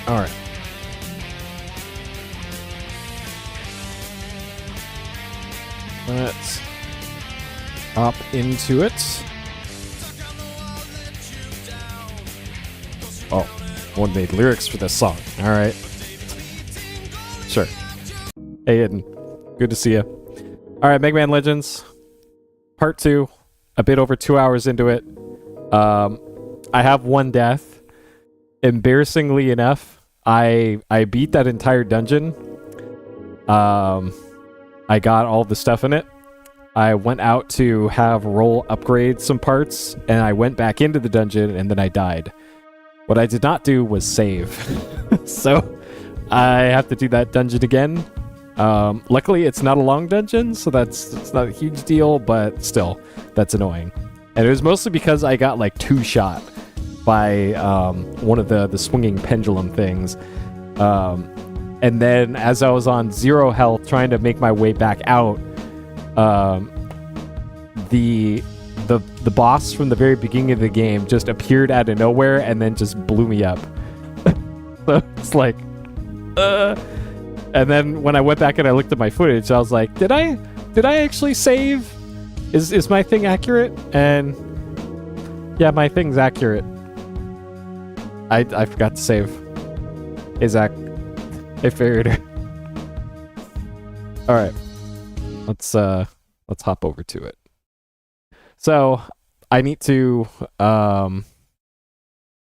All right. Let's hop into it. Oh, one made lyrics for this song. All right. Sure. Hey, Eden. Good to see you. All right, Mega Man Legends. Part 2. A bit over 2 hours into it. I have one death. Embarrassingly enough, I beat that entire dungeon. I got all the stuff in it. I went out to have Roll upgrade some parts, and I went back into the dungeon, and then I died. What I did not do was save. So I have to do that dungeon again. Luckily, it's not a long dungeon, so it's not a huge deal, but still, that's annoying. And it was mostly because I got like two-shot by one of the swinging pendulum things. And then as I was on 0 health trying to make my way back out, the boss from the very beginning of the game just appeared out of nowhere and then just blew me up. So it's like, And then when I went back and I looked at my footage, I was like, did I actually save? Is my thing accurate? And yeah, my thing's accurate. I forgot to save. Hey, Zach. Hey, figured. All right. Let's hop over to it. So I need to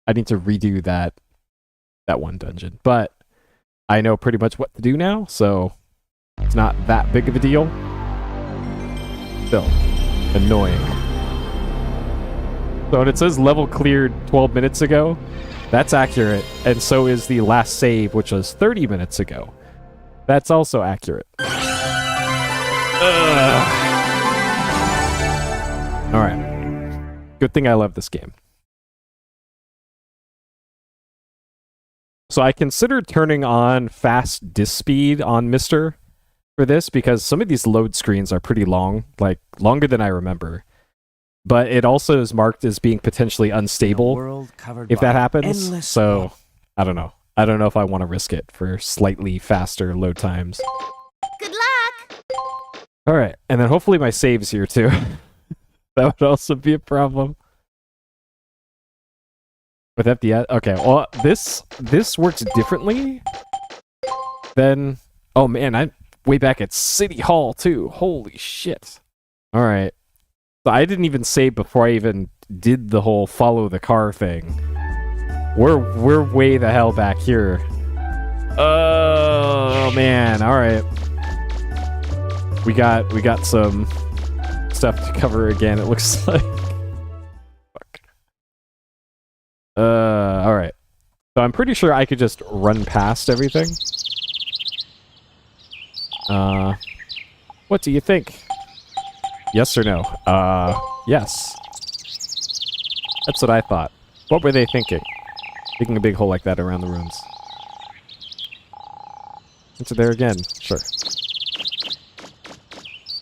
redo that one dungeon, but I know pretty much what to do now, so it's not that big of a deal. Still annoying. So when it says level cleared 12 minutes ago, that's accurate, and so is the last save, which was 30 minutes ago. That's also accurate. Alright. Good thing I love this game. So I considered turning on fast disk speed on Mister for this, because some of these load screens are pretty long, like longer than I remember. But it also is marked as being potentially unstable if that happens. So I don't know. I don't know if I want to risk it for slightly faster load times. Good luck! Alright, and then hopefully my save's here too. That would also be a problem. With FDS? Okay, well, this works differently than... Oh man, I'm way back at City Hall too. Holy shit. Alright. So I didn't even save before I even did the whole follow the car thing. We're way the hell back here. Oh man, alright. We got some stuff to cover again, it looks like. Fuck. Alright. So I'm pretty sure I could just run past everything. What do you think? Yes or no? Yes. That's what I thought. What were they thinking? Digging a big hole like that around the rooms. Into there again. Sure.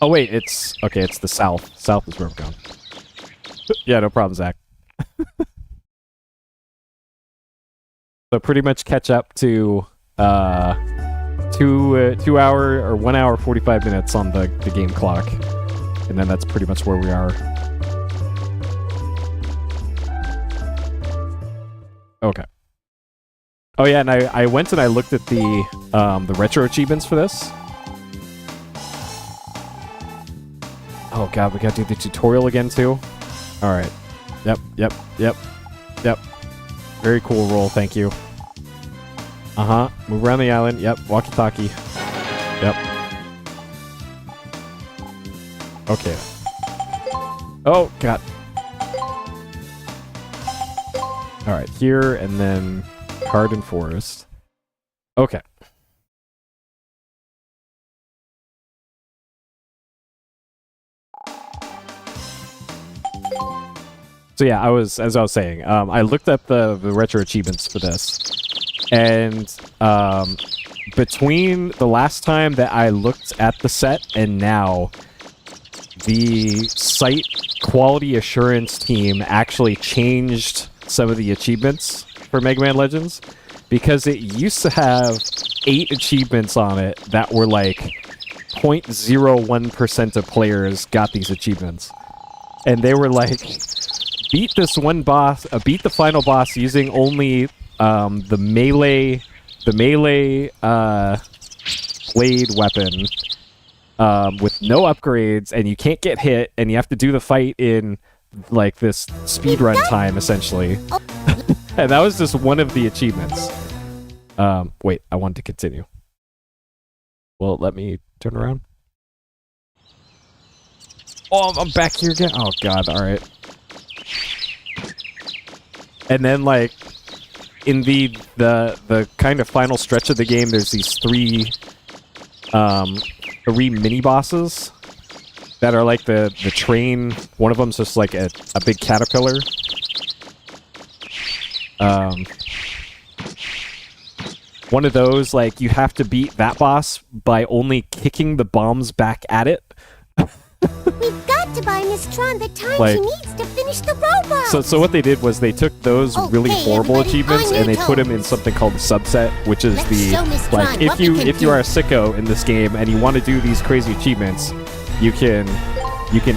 Oh wait, it's... Okay, it's the south. South is where I'm going. Yeah, no problem, Zach. So pretty much catch up to 2 hour or 1 hour 45 minutes on the game clock. And then that's pretty much where we are. Okay. Oh yeah, and I went and I looked at the retro achievements for this. Oh god, we gotta do the tutorial again too. Alright. Yep. Very cool roll, thank you. Uh-huh. Move around the island. Yep. Walkie-talkie. Yep. Okay. Oh, God. Alright, here, and then Garden Forest. Okay. So yeah, as I was saying, I looked up the retro achievements for this. And between the last time that I looked at the set and now, the site quality assurance team actually changed some of the achievements for Mega Man Legends. because it used to have 8 achievements on it that were like 0.01% of players got these achievements. And they were like, beat this one boss, beat the final boss using only the melee blade weapon with no upgrades, and you can't get hit, and you have to do the fight in like this speedrun time essentially. And that was just one of the achievements. Wait, I wanted to continue. Well, let me turn around. Oh, I'm back here again. Oh god, alright. And then like in the kind of final stretch of the game, there's these three mini bosses that are like the train. One of them's just like a big caterpillar. One of those, like, you have to beat that boss by only kicking the bombs back at it. We've got to buy Miss Tron the time Like, she needs to finish the robot. So what they did was they took those really Okay, horrible everybody, achievements on and they your put them in toes. something called subset, which is Let's the show Miss like Tron if what we you can if you do. are a sicko in this game and you want to do these crazy achievements, you can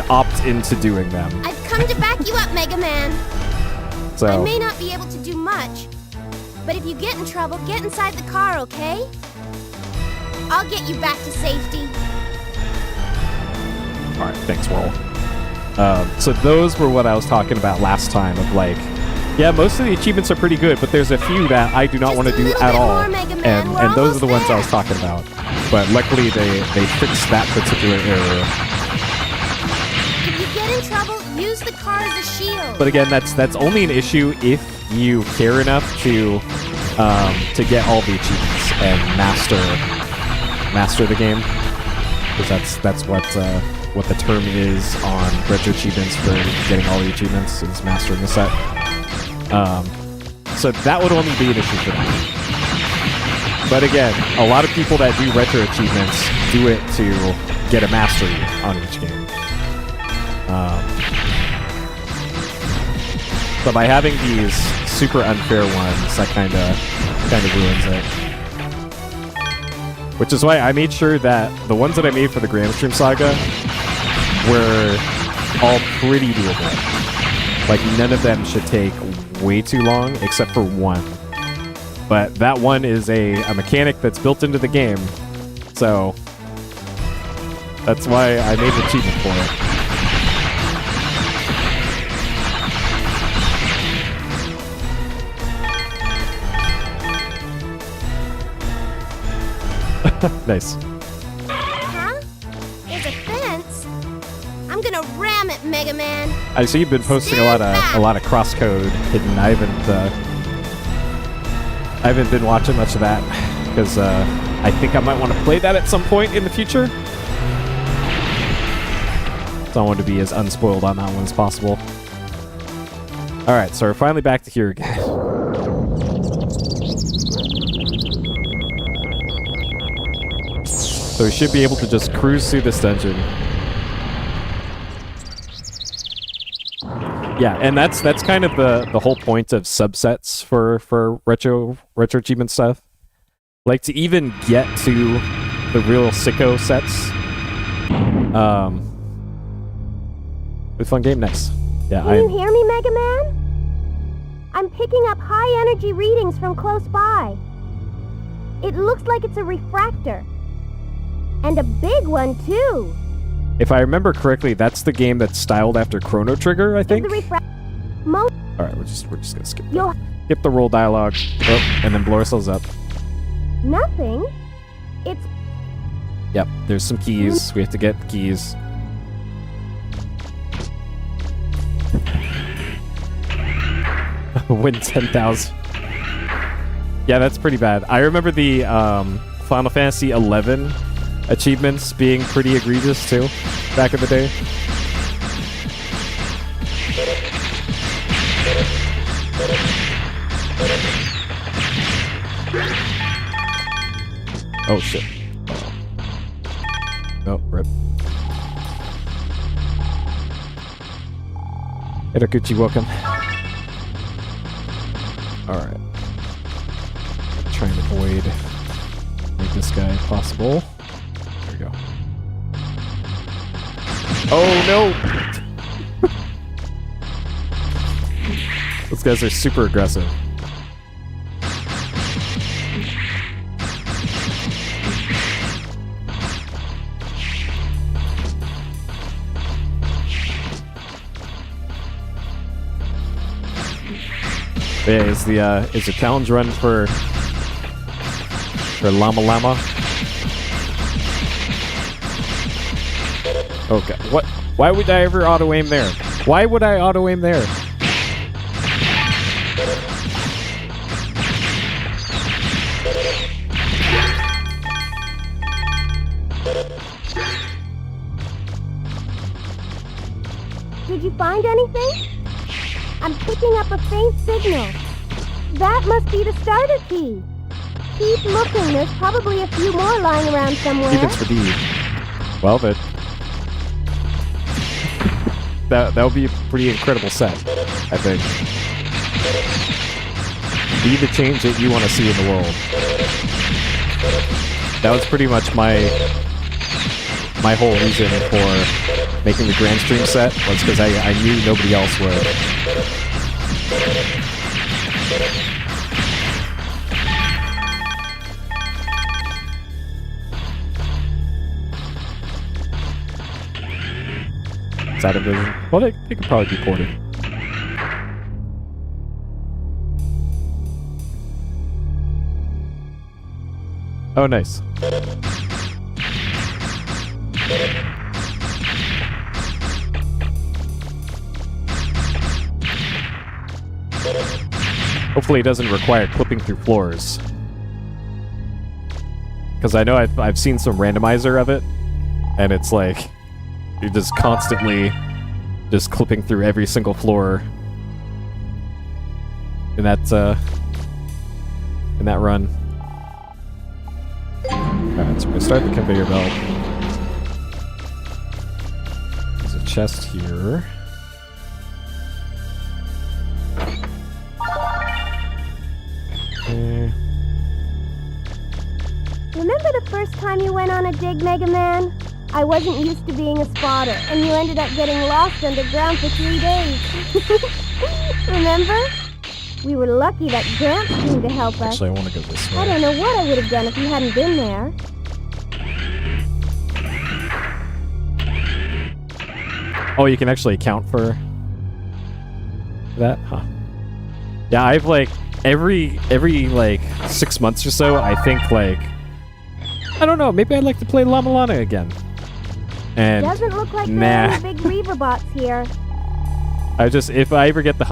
opt into doing them. I've come to back you up, Mega Man. I So may not be able to do much, but if you get in trouble, get inside the car, okay? I'll get you back to safety. all right, thanks, Whirl. So those were what I was talking about last time. Of like, yeah, most of the achievements are pretty good, but there's a few that I do not Just want to a do little at bit all, more, Mega Man. We're and those are the ones almost I was there. talking about. But luckily, they fixed that particular area. If you get in trouble, use the car as a shield. But again, that's only an issue if you care enough to get all the achievements and master the game, because that's what the term is on retro achievements for getting all the achievements is mastering the set. So that would only be an issue for them. But again, a lot of people that do retro achievements do it to get a mastery on each game. But by having these super unfair ones, that kind of ruins it. Which is why I made sure that the ones that I made for the Gramstream Saga were all pretty doable. Like, none of them should take way too long, except for one. But that one is a mechanic that's built into the game, so that's why I made an achievement for it. Nice. Huh? There's a fence? I'm gonna ram it, Mega Man. I see you've been posting a lot of crosscode hidden. I haven't been watching much of that because I think I might want to play that at some point in the future. So I want to be as unspoiled on that one as possible. All right, so we're finally back to here again. So we should be able to just cruise through this dungeon. Yeah, and that's kind of the whole point of subsets for retro achievement stuff. Like, to even get to the real sicko sets. With fun game next. Yeah, Can you hear me, Mega Man? I'm picking up high energy readings from close by. It looks like it's a refractor. And a big one, too. if I remember correctly, that's the game that's styled after Chrono Trigger, I think. Alright, we're just gonna skip that. Skip the roll dialogue. Oh, and then blow ourselves up. Nothing. It's... Yep, there's some keys. We have to get the keys. Win 10,000. Yeah, that's pretty bad. I remember the Final Fantasy 11 achievements being pretty egregious too, back in the day. Oh shit. Oh, rip. Hirakuchi, welcome. Alright. try and avoid make this guy possible. There we go. Oh no! Those guys are super aggressive. Yeah, is the challenge run for Llama Llama? Okay. What? Why would I ever auto aim there? Why would I auto aim there? Did you find anything? I'm picking up a faint signal. That must be the starter key. Keep looking. There's probably a few more lying around somewhere. Evens for D. Well, that would be a pretty incredible set, I think. Be the change that you want to see in the world. That was pretty much my whole reason for making the Grand Stream set, was because I knew nobody else would. Is that a vision? Well, they could probably be ported. Oh, nice. Hopefully it doesn't require clipping through floors. Because I know I've seen some randomizer of it, and it's like you're just constantly just clipping through every single floor in that run. Alright, so we're gonna start the conveyor belt. There's a chest here. Okay. Remember the first time you went on a dig, Mega Man? I wasn't used to being a spotter, and you ended up getting lost underground for 3 days. Remember? We were lucky that Gramps came to help us. Actually, I want to go this way. I don't know what I would have done if you hadn't been there. Oh, you can actually account for that? Huh. Yeah, I've like every like 6 months or so, I think like I don't know, maybe I'd like to play Llama Llama again. And doesn't look like there are any big Reaver bots here. I just, if I ever get the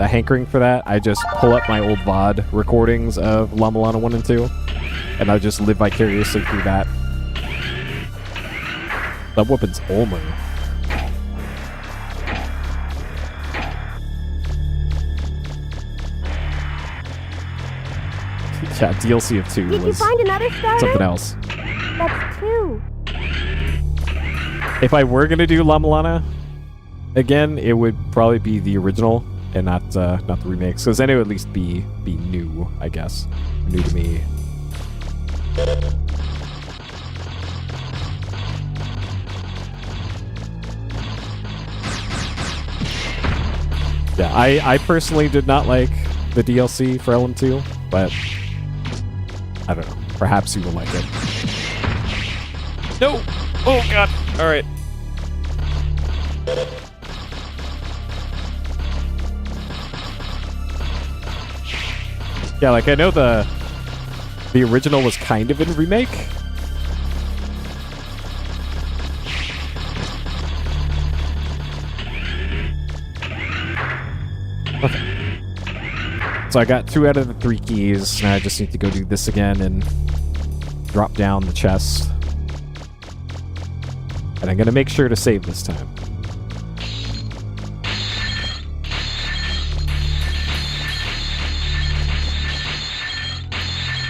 hankering for that, I just pull up my old VOD recordings of Llama Llama 1 and 2, and I just live vicariously through that. That weapon's Olmer. Yeah, DLC of 2 Did was you find another starter? something else. That's 2. If I were gonna do Llama Llama again, it would probably be the original and not the remakes, because then it would at least be new, I guess, new to me. Yeah, I personally did not like the DLC for LM2, but I don't know. Perhaps you will like it. No! Oh god! Alright. Yeah, like I know the original was kind of in remake. Okay. So I got 2 out of the 3 keys. Now I just need to go do this again and drop down the chest. And I'm gonna make sure to save this time.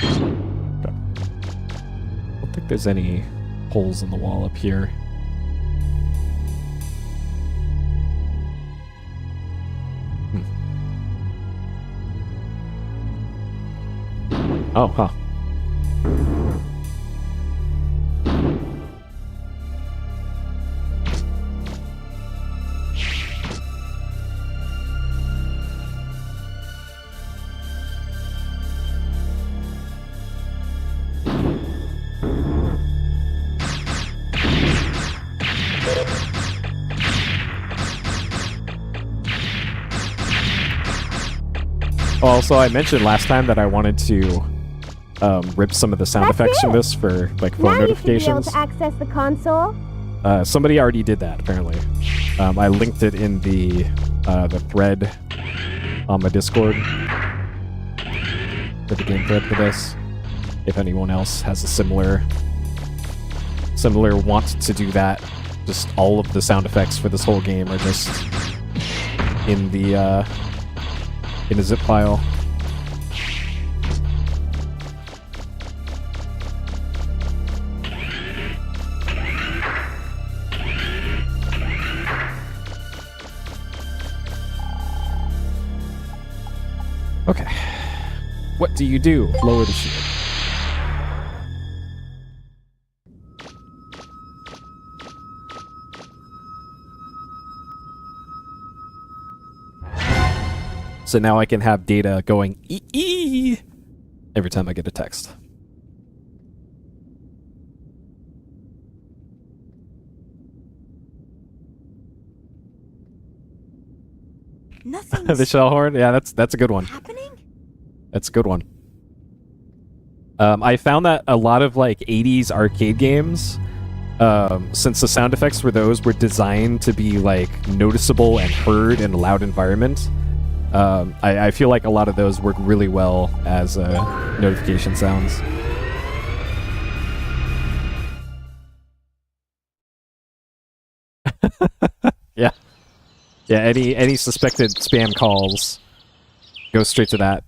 Okay. I don't think there's any holes in the wall up here. Oh, huh. Also, I mentioned last time that I wanted to rip some of the sound effects from this for like phone Now you should be able notifications. to access the console. Somebody already did that apparently. I linked it in the thread on my Discord for the game thread for this. If anyone else has a similar want to do that, just all of the sound effects for this whole game are just in the in a zip file. Okay. What do you do? Lower the shield. So now I can have data going ee every time I get a text. Nothing's The shell horn? Yeah, that's a good one. happening? That's a good one. I found that a lot of like 80s arcade games, since the sound effects for those were designed to be like noticeable and heard in a loud environment, I feel like a lot of those work really well as notification sounds. Yeah. Yeah, any suspected spam calls go straight to that.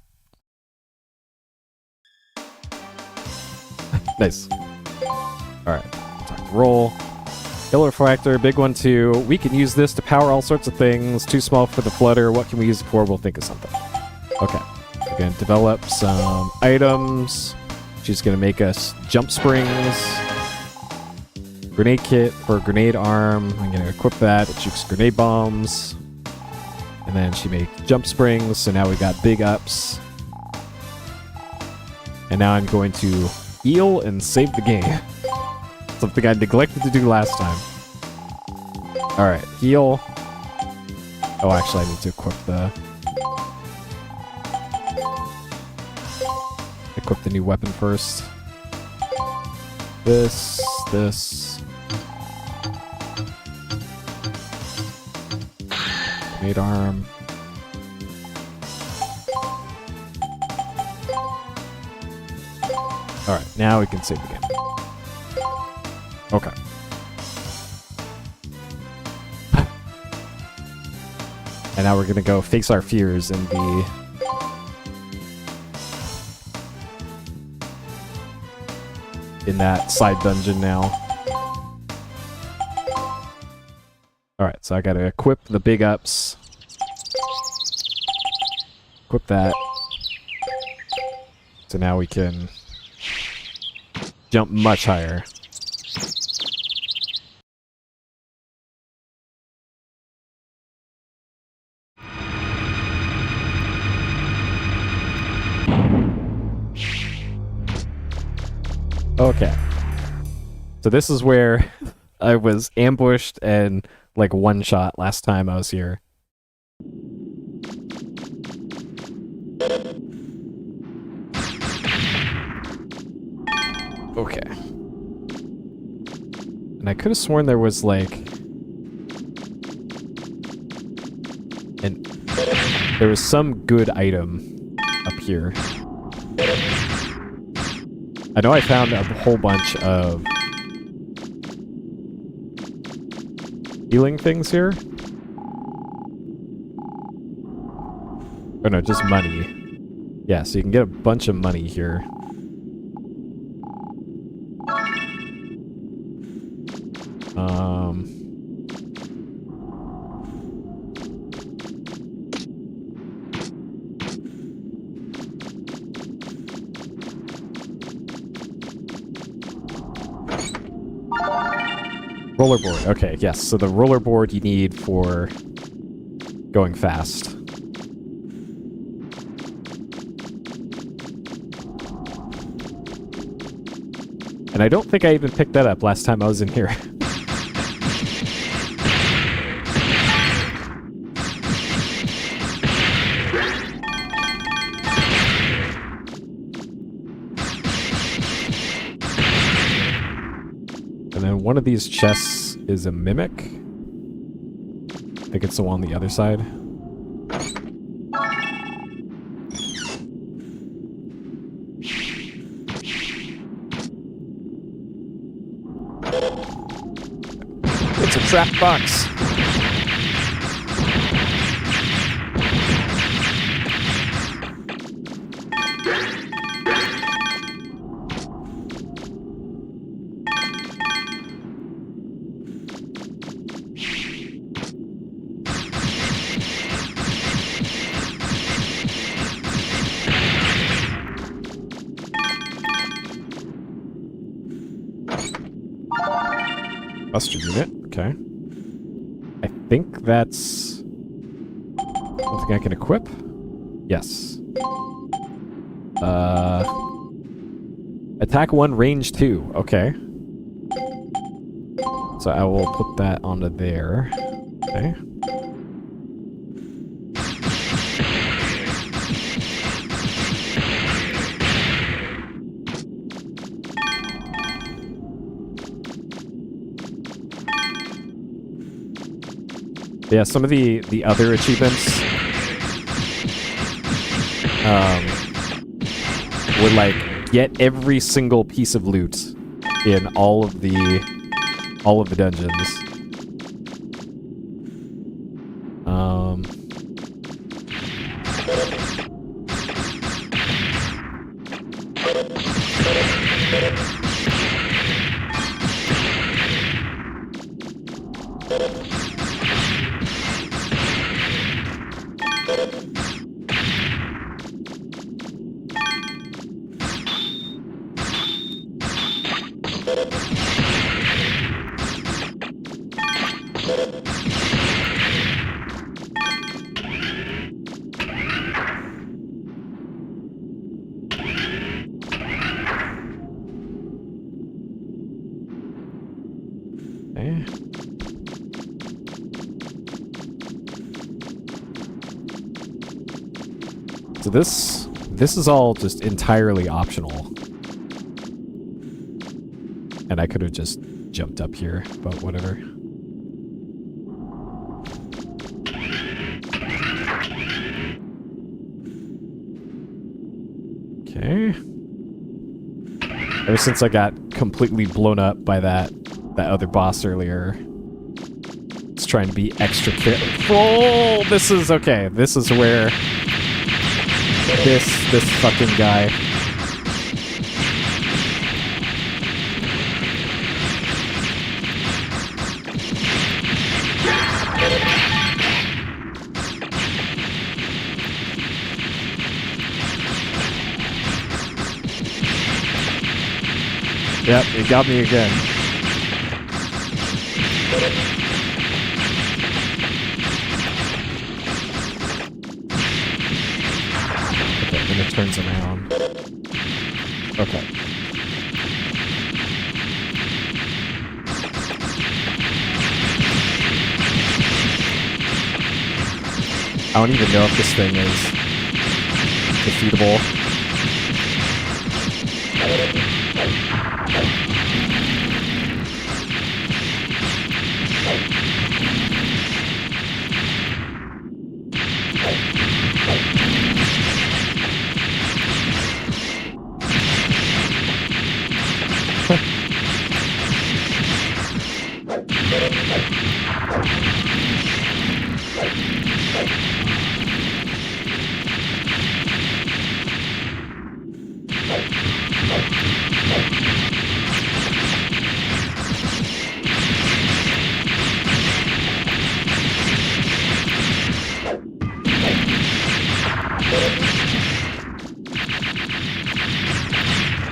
Nice. Alright, time to roll. Yellow refractor, big one too. We can use this to power all sorts of things. Too small for the flutter. What can we use it for? We'll think of something. Okay. We're gonna develop some items. She's gonna make us jump springs. Grenade kit for grenade arm. I'm gonna equip that. It shoots grenade bombs. And then she makes jump springs, so now we got big ups. And now I'm going to heal and save the game. Something I neglected to do last time. Alright, heal. Oh, actually I need to equip the new weapon first. This. Grenade arm. Alright, now we can save the game. Okay. And now we're gonna go face our fears in that side dungeon now. Alright, so I gotta equip the big ups. Equip that. So now we can jump much higher. Okay. So this is where I was ambushed and like one shot last time I was here. Okay. And I could have sworn there was like there was some good item up here. I know I found a whole bunch of healing things here. Oh no, just money. Yeah, so you can get a bunch of money here. Rollerboard. Okay, yes. So the rollerboard you need for going fast. And I don't think I even picked that up last time I was in here. And then one of these chests is a mimic. I think it's the one on the other side. It's a trap box. Buster unit, okay. I think that's something I can equip. Yes. Attack 1, range 2. Okay. So I will put that onto there. Okay. Yeah, some of the other achievements would like get every single piece of loot in all of the dungeons. Okay. So this is all just entirely optional. And I could have just jumped up here, but whatever. Okay. Ever since I got completely blown up by that other boss earlier, it's trying to be extra careful. This is okay. This is where this fucking guy. Yep, it got me again. Okay, then it turns around. Okay. I don't even know if this thing is defeatable.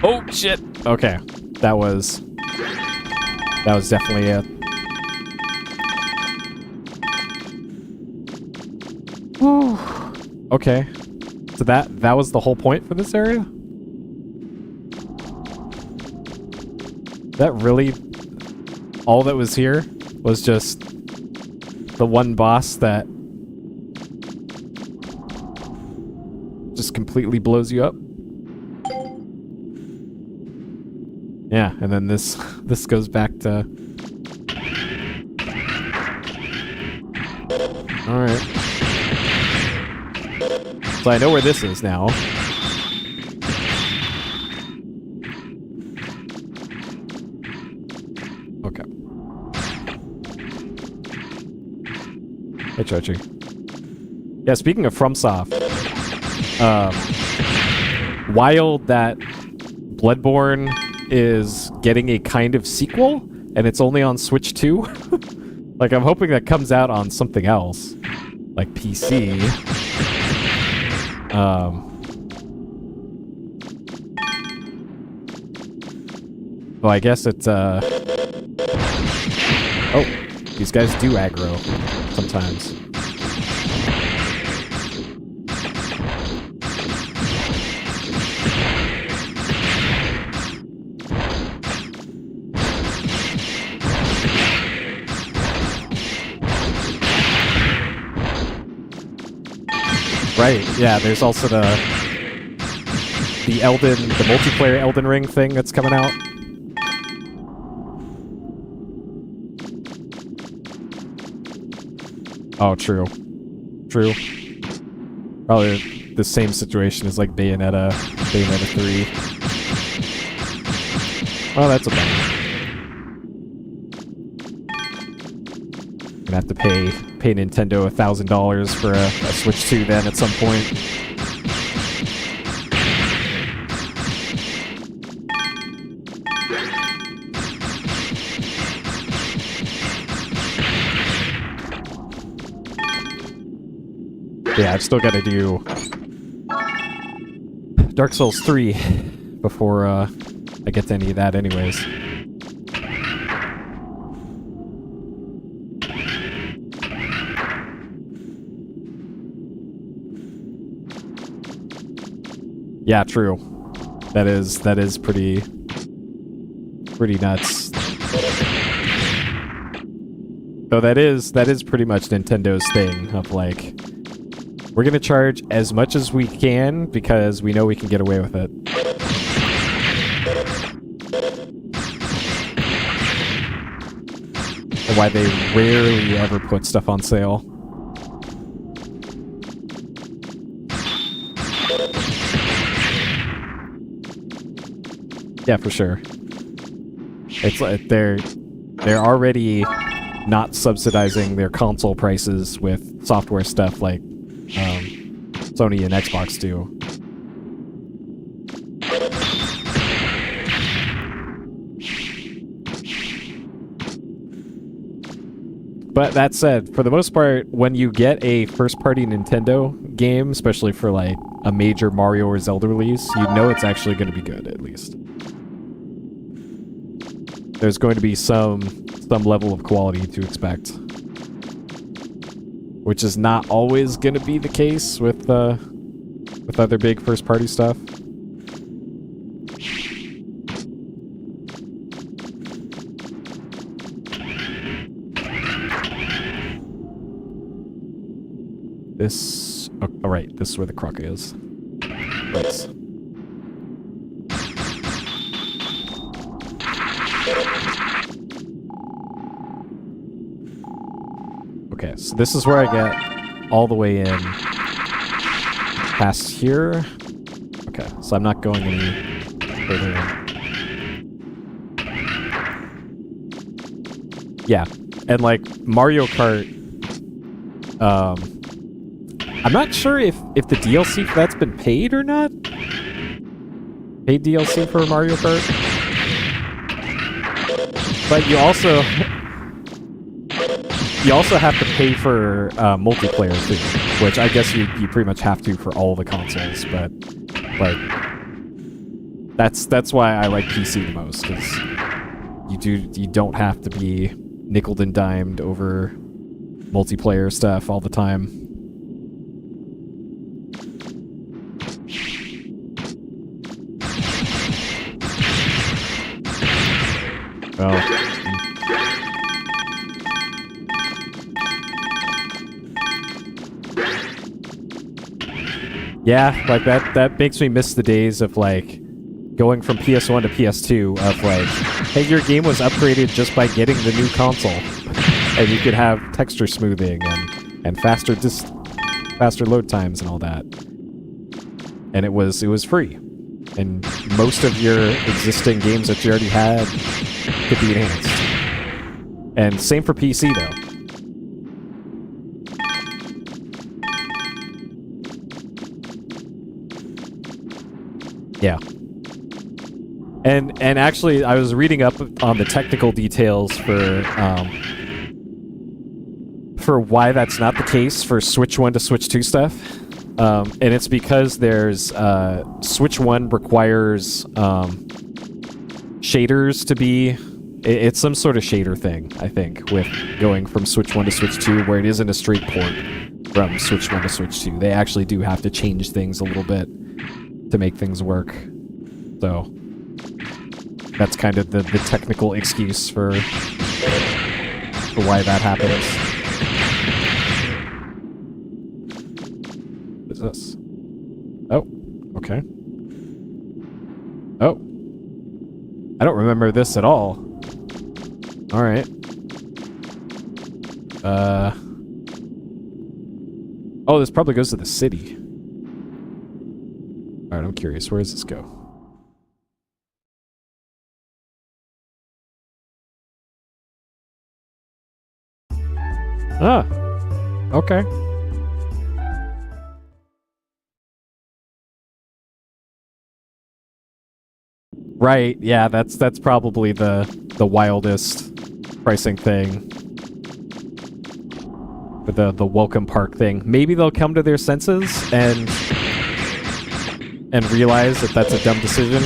Oh shit. Okay. That was definitely Okay. So that was the whole point for this area? That really... all that was here was just the one boss that just completely blows you up? Yeah, and then this goes back to... Alright. So I know where this is now. Okay. Hey, Chochi. Yeah, speaking of FromSoft, while that Bloodborne is getting a kind of sequel, and it's only on Switch 2, like, I'm hoping that comes out on something else, like PC. Well, I guess it's, oh, these guys do aggro sometimes. Right, yeah, there's also the multiplayer Elden Ring thing that's coming out. Oh, true. True. Probably the same situation as like Bayonetta 3. Oh, that's a bummer. Gonna have to pay Nintendo $1,000 for a Switch 2 then at some point. Yeah, I've still got to do Dark Souls 3 before I get to any of that anyways. Yeah, true. That is pretty nuts. Though that is pretty much Nintendo's thing of like, we're gonna charge as much as we can because we know we can get away with it. And why they rarely ever put stuff on sale. Yeah, for sure. It's like they're already not subsidizing their console prices with software stuff like Sony and Xbox do. But that said, for the most part, when you get a first-party Nintendo game, especially for like a major Mario or Zelda release, you know it's actually going to be good, at least. There's going to be some level of quality to expect. Which is not always going to be the case with other big first-party stuff. This... oh, right, this is where the croc is. Nice. Okay, so this is where I get all the way in past here. Okay, so I'm not going any further in. Yeah, and like Mario Kart, I'm not sure if the DLC for that's been paid or not. Paid DLC for Mario Kart. But you also have to pay for multiplayer too, which I guess you pretty much have to for all the consoles. But like, that's why I like PC the most, because you don't have to be nickeled and dimed over multiplayer stuff all the time. Yeah, like that makes me miss the days of like going from PS1 to PS2 of like, hey, your game was upgraded just by getting the new console. And you could have texture smoothing and faster load times and all that. And it was free. And most of your existing games that you already had could be enhanced. And same for PC though. Yeah. And actually, I was reading up on the technical details for why that's not the case for Switch 1 to Switch 2 stuff. And it's because there's Switch 1 requires shaders to be... It's some sort of shader thing, I think, with going from Switch 1 to Switch 2, where it isn't a straight port from Switch 1 to Switch 2. They actually do have to change things a little bit to make things work. So that's kind of the technical excuse for why that happens. What is this? Oh, okay. Oh. I don't remember this at all. Alright. Oh, this probably goes to the city. Alright, I'm curious. Where does this go? Ah. Okay. Right, yeah, that's probably the wildest pricing thing. With the welcome park thing. Maybe they'll come to their senses and realize that that's a dumb decision.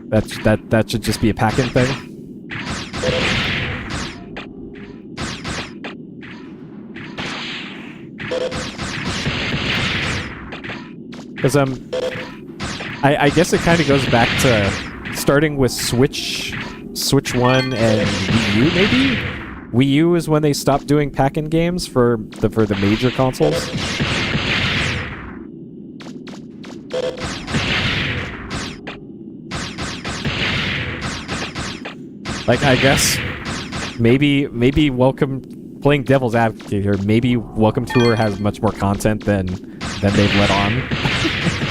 That should just be a pack-in thing. Because I guess it kind of goes back to starting with Switch 1 and Wii U, maybe? Wii U is when they stopped doing pack-in games for the major consoles. Like, I guess maybe playing devil's advocate here, maybe Welcome Tour has much more content than they've let on.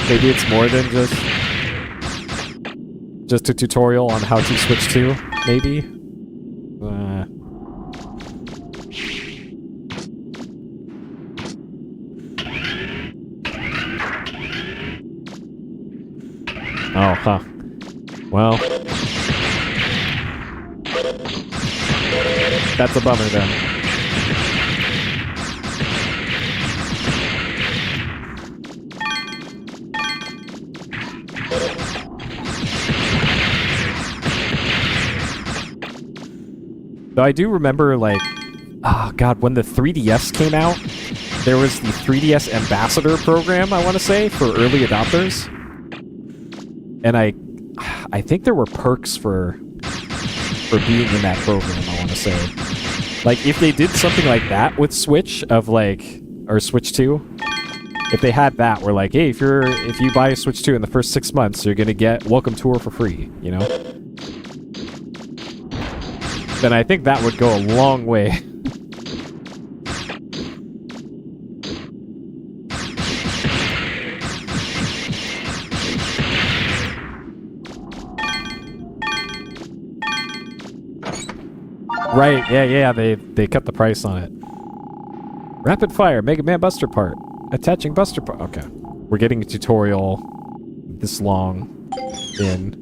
Maybe it's more than just a tutorial on how to switch to, maybe? Oh, huh. Well. That's a bummer then. Though I do remember, like, oh god, when the 3DS came out, there was the 3DS Ambassador program, I want to say, for early adopters. And I think there were perks for being in that program, I want to say. Like, if they did something like that with Switch, or Switch 2, if they had that, where like, hey, if you buy a Switch 2 in the first 6 months, you're gonna get Welcome Tour for free, you know? Then I think that would go a long way. Right, yeah, they cut the price on it. Rapid fire, Mega Man Buster part. Attaching Buster part. Okay. We're getting a tutorial this long in.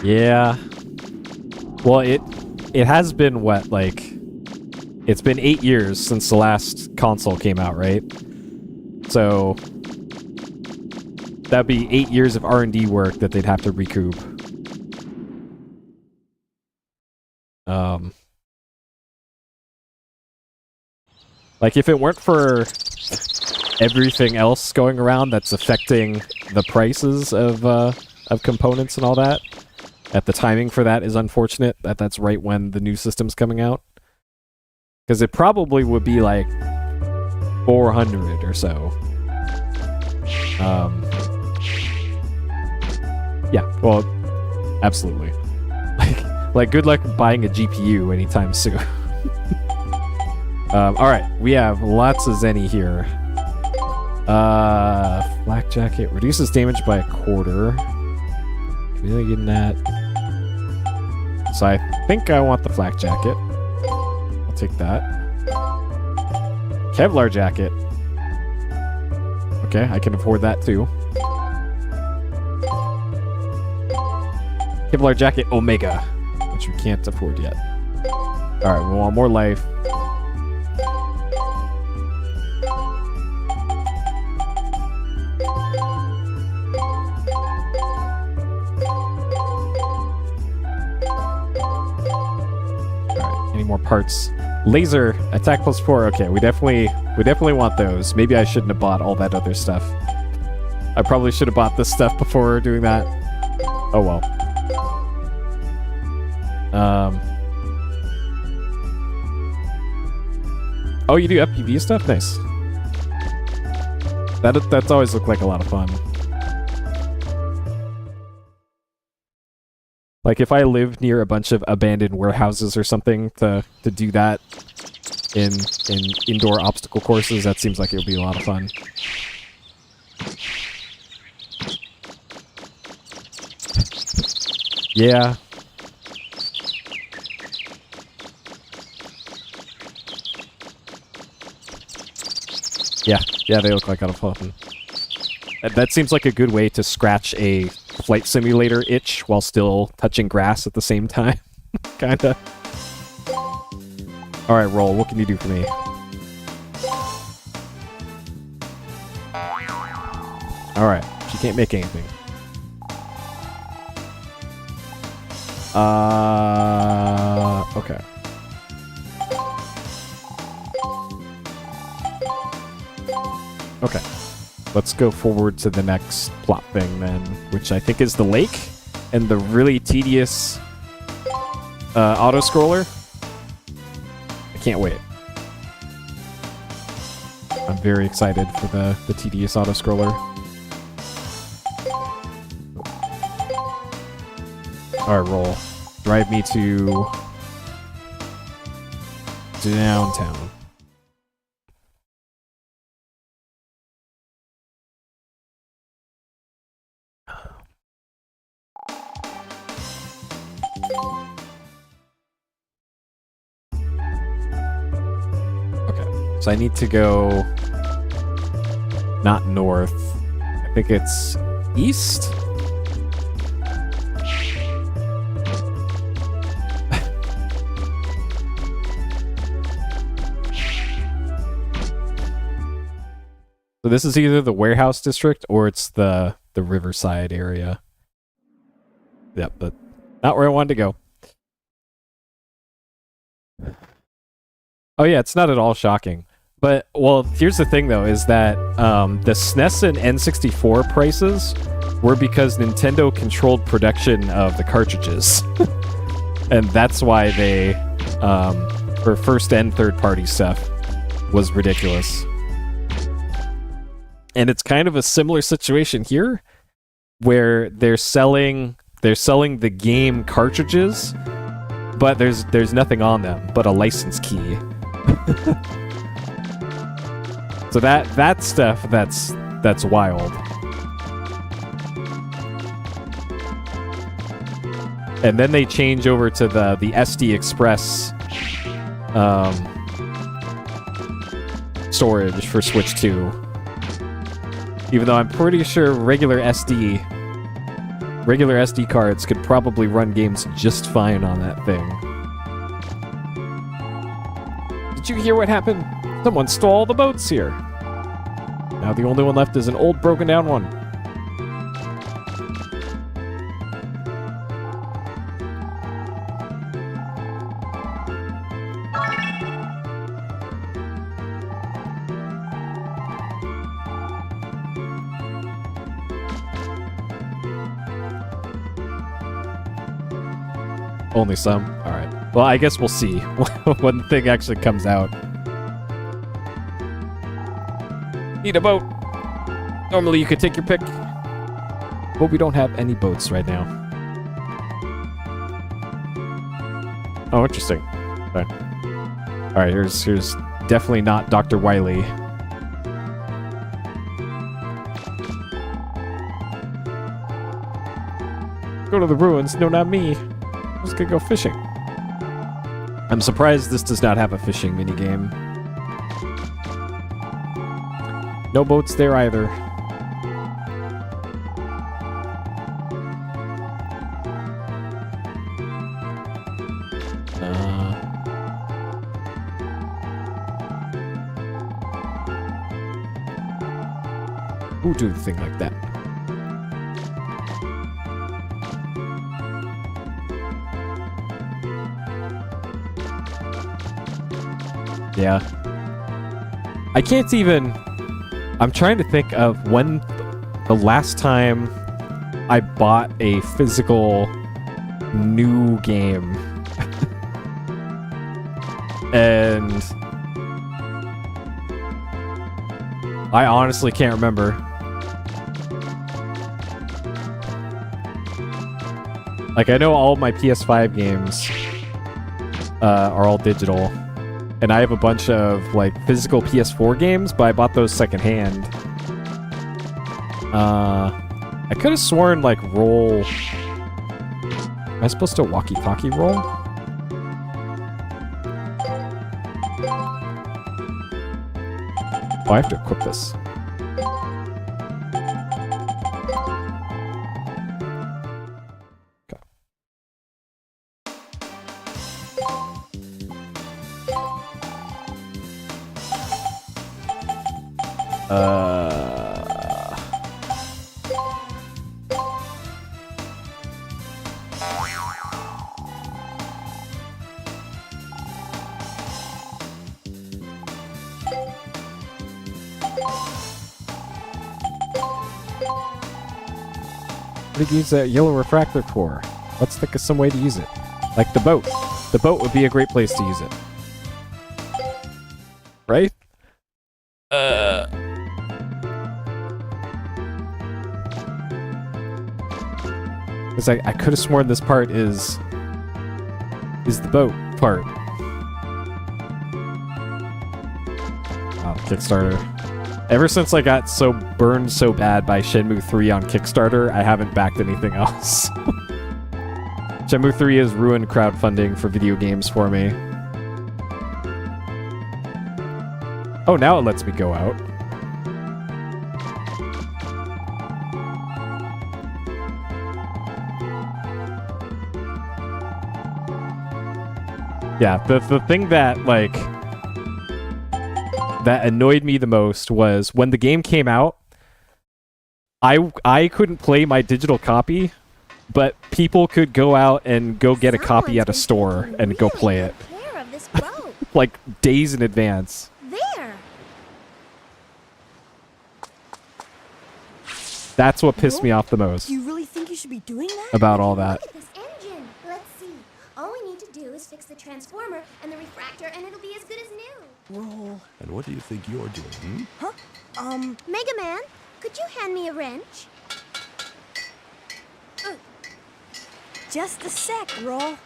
Yeah. Well, it has been what, like, it's been 8 years since the last console came out, right? So that'd be 8 years of R&D work that they'd have to recoup. Like, if it weren't for everything else going around that's affecting the prices of components and all that, the timing for that is unfortunate. That's right when the new system's coming out. Because it probably would be like 400 or so. Yeah, well, absolutely. Like good luck buying a GPU anytime soon. Alright, we have lots of Zenny here. Flak jacket reduces damage by 1/4. Really getting that. So I think I want the flak jacket. I'll take that. Kevlar jacket. Okay, I can afford that too. Kevlar jacket Omega, which we can't afford yet. Alright, we want more life. More parts. Laser attack +4. Okay, we definitely want those. Maybe I shouldn't have bought all that other stuff. I probably should have bought this stuff before doing that. Oh well. Oh, you do FPV stuff? Nice. That's always looked like a lot of fun. Like, if I lived near a bunch of abandoned warehouses or something to do that in indoor obstacle courses, that seems like it would be a lot of fun. Yeah. Yeah, they look like a lot of fun. That seems like a good way to scratch a flight simulator itch while still touching grass at the same time. Kinda. Alright, Roll, what can you do for me? Alright, she can't make anything. Okay. Okay. Let's go forward to the next plot thing then, which I think is the lake and the really tedious auto-scroller. I can't wait. I'm very excited for the tedious auto-scroller. Alright, Roll. Drive me to downtown. So I need to go not north. I think it's east? So this is either the warehouse district or it's the riverside area. Yep, but not where I wanted to go. Oh yeah, it's not at all shocking. But, well, here's the thing, though, is that the SNES and N64 prices were because Nintendo controlled production of the cartridges. And that's why they, for first and third-party stuff, was ridiculous. And it's kind of a similar situation here, where they're selling the game cartridges, but there's nothing on them but a license key. So that stuff that's wild. And then they change over to the SD Express storage for Switch 2. Even though I'm pretty sure regular SD cards could probably run games just fine on that thing. you hear what happened? Someone stole all the boats here. Now the only one left is an old broken down one. Only some? Alright. Well, I guess we'll see when the thing actually comes out. Need a boat. Normally you could take your pick. But we don't have any boats right now. Oh, interesting. Okay. Alright, here's definitely not Dr. Wily. Go to the ruins. No, not me. I'm just gonna go fishing. I'm surprised this does not have a fishing minigame. No boats there either. Who do the thing like that? Yeah. I can't even... I'm trying to think of when the last time I bought a physical new game. And I honestly can't remember. Like, I know all my PS5 games are all digital. And I have a bunch of, like, physical PS4 games, but I bought those secondhand. I could have sworn, like, roll... Am I supposed to walkie-talkie roll? Oh, I have to equip this. What did you use that yellow refractor for? Let's think of some way to use it. Like the boat. The boat would be a great place to use it. Right? Because I could have sworn this part is the boat part. Oh, Kickstarter. Ever since I got so burned so bad by Shenmue 3 on Kickstarter, I haven't backed anything else. Shenmue 3 has ruined crowdfunding for video games for me. Oh, now it lets me go out. Yeah, the thing that, like, that annoyed me the most was when the game came out, I couldn't play my digital copy, but people could go out and go get a copy at a store and go play it. Like, days in advance. There. That's what pissed me off the most Do you really think you should be doing that? about all that. Look at this engine. Let's see. All we need to do is fix the transformer and the refractor, and it'll be as good as new. Roll. And what do you think you're doing, Huh? Mega Man, could you hand me a wrench? Just a sec, Roll.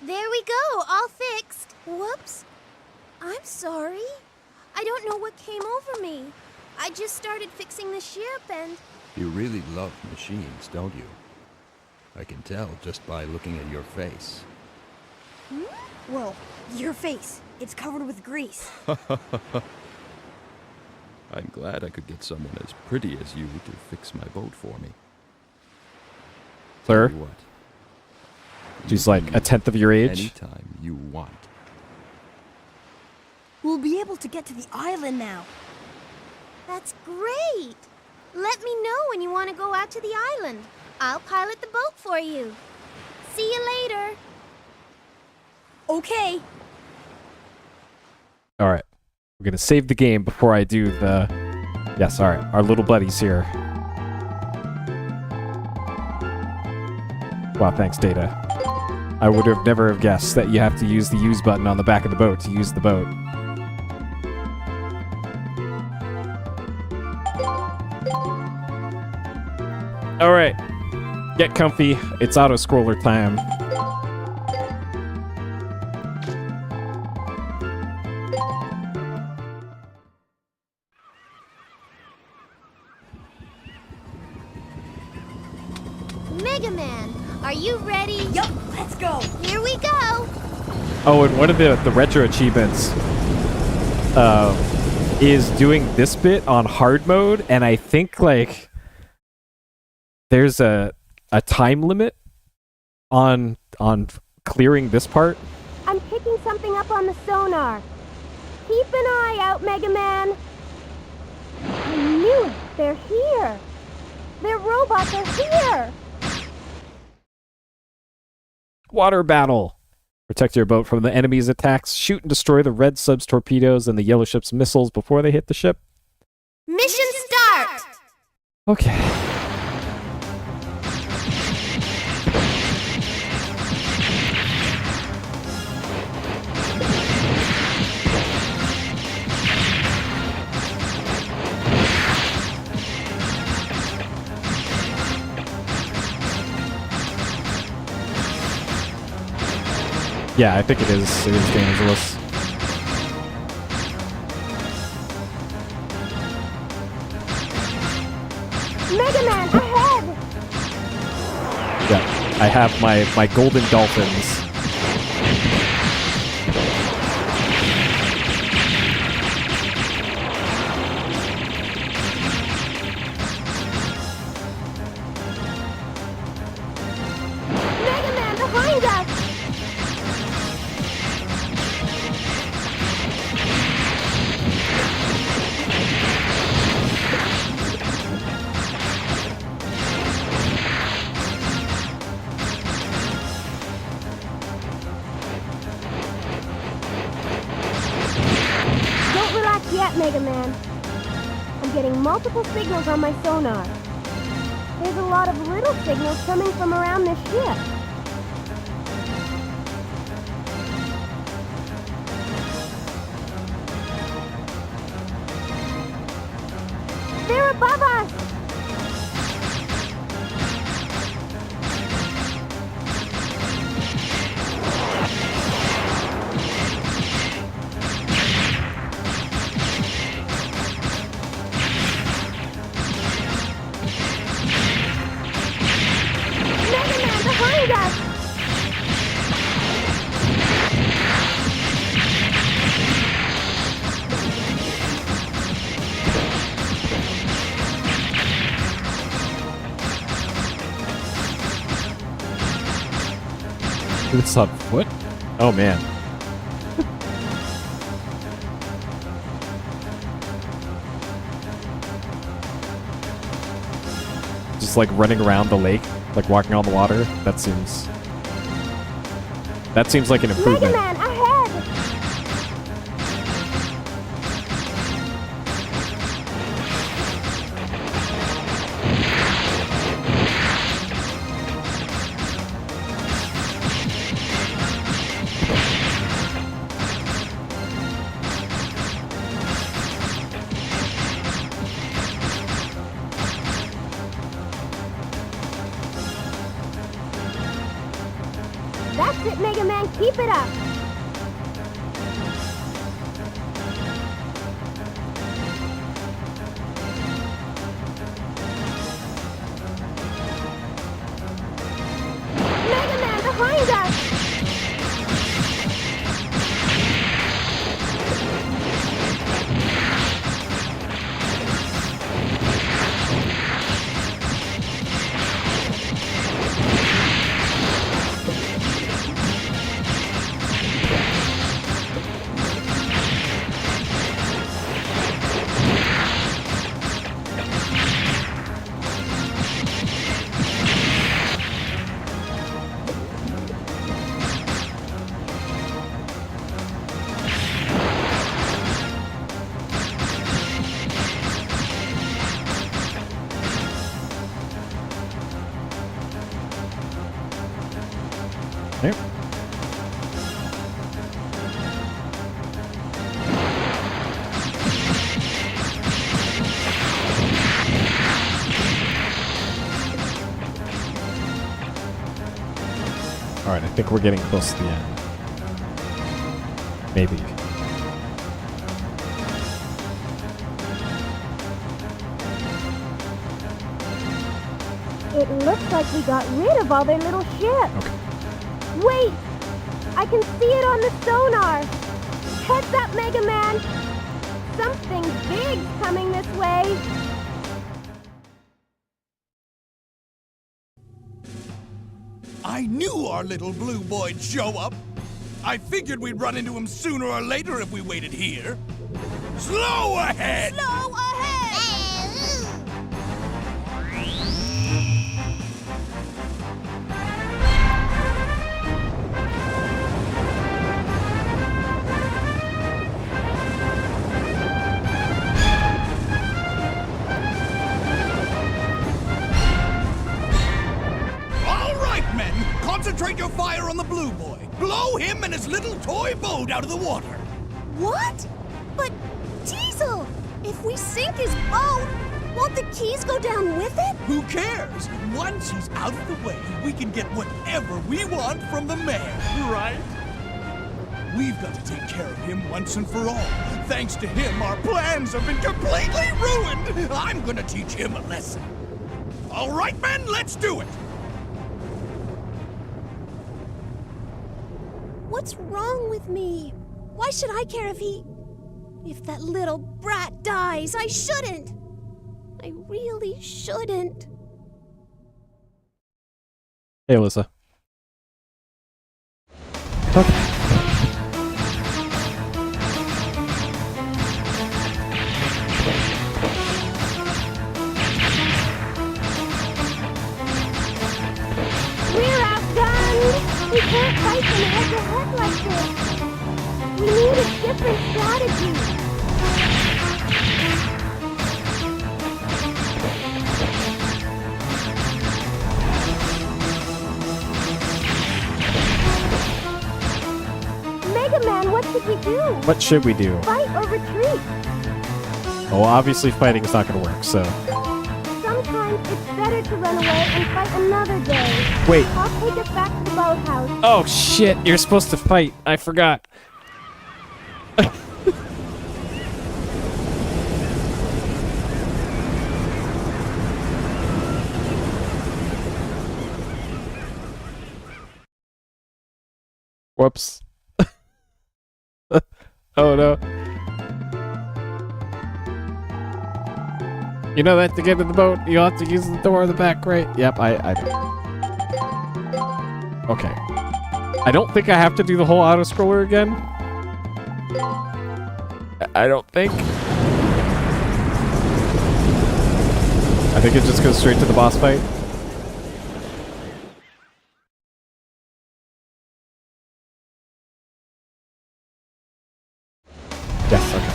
There we go, all fixed. Whoops. I'm sorry. I don't know what came over me. I just started fixing the ship and... You really love machines, don't you? I can tell just by looking at your face. Well, your face. It's covered with grease. I'm glad I could get someone as pretty as you to fix my boat for me. Sir? Tell you what. She's You like can a tenth of your leave age. anytime you want. We'll be able to get to the island now. That's great. Let me know when you want to go out to the island. I'll pilot the boat for you. See you later. Okay. All right. We're going to save the game before I do the... Yes, all right. Our little buddy's here. Wow, thanks, Data. I would have never have guessed that you have to use the use button on the back of the boat to use the boat. All right. Get comfy. It's auto-scroller time. Mega Man, are you ready? Yup, let's go. Here we go. Oh, and one of the retro achievements is doing this bit on hard mode, and I think like there's a time limit on clearing this part. I'm picking something up on the sonar. Keep an eye out, Mega Man. I knew it. They're here. Their robots are here. Water battle. Protect your boat from the enemy's attacks. Shoot and destroy the red sub's torpedoes and the yellow ship's missiles before they hit the ship. Mission start. Okay. Yeah, I think it is. It is dangerous. Mega Man, ahead. Yeah, I have my golden dolphins. Mega Man, behind us. Don't relax yet, Mega Man. I'm getting multiple signals on my sonar. There's a lot of little signals coming from around this ship. They're above us! Mega Man, behind us! It's on foot? Oh man. Just like running around the lake, like walking on the water. That seems like an Mega improvement. Man, ahead! That's it, Mega Man. Keep it up. Mega Man, behind us. think we're getting close to the end. Maybe. It looks like we got rid of all their little ships. Okay. Wait! I can see it on the sonar! Heads up, Mega Man! Something big's coming this way! I knew our little blue boy'd show up. I figured we'd run into him sooner or later if we waited here. Slow ahead! Slow ahead! All right, men! Concentrate your fire on the blue boy. Blow him and his little toy boat out of the water. What? But, Diesel, if we sink his boat, won't the keys go down with it? Who cares? Once he's out of the way, we can get whatever we want from the mayor, right? We've got to take care of him once and for all. Thanks to him, our plans have been completely ruined. I'm gonna teach him a lesson. All right, men, let's do it. What's wrong with me? Why should I care if that little brat dies? I shouldn't. I really shouldn't. Hey, Alyssa. Okay. We're outgunned! We can't fight them head-to-head like this! We need a different strategy! Mega Man, what should we do? What should we do? Fight or retreat? Well, obviously fighting is not going to work, so... Sometimes it's better to run away and fight another day. Wait. I'll take us back to the boathouse. Oh, shit! You're supposed to fight! I forgot. Whoops. Oh no. You know that to get in the boat, you have to use the door in the back, right? Yep, I Okay. I don't think I have to do the whole auto-scroller again. I don't think. I think it just goes straight to the boss fight. Yes, okay.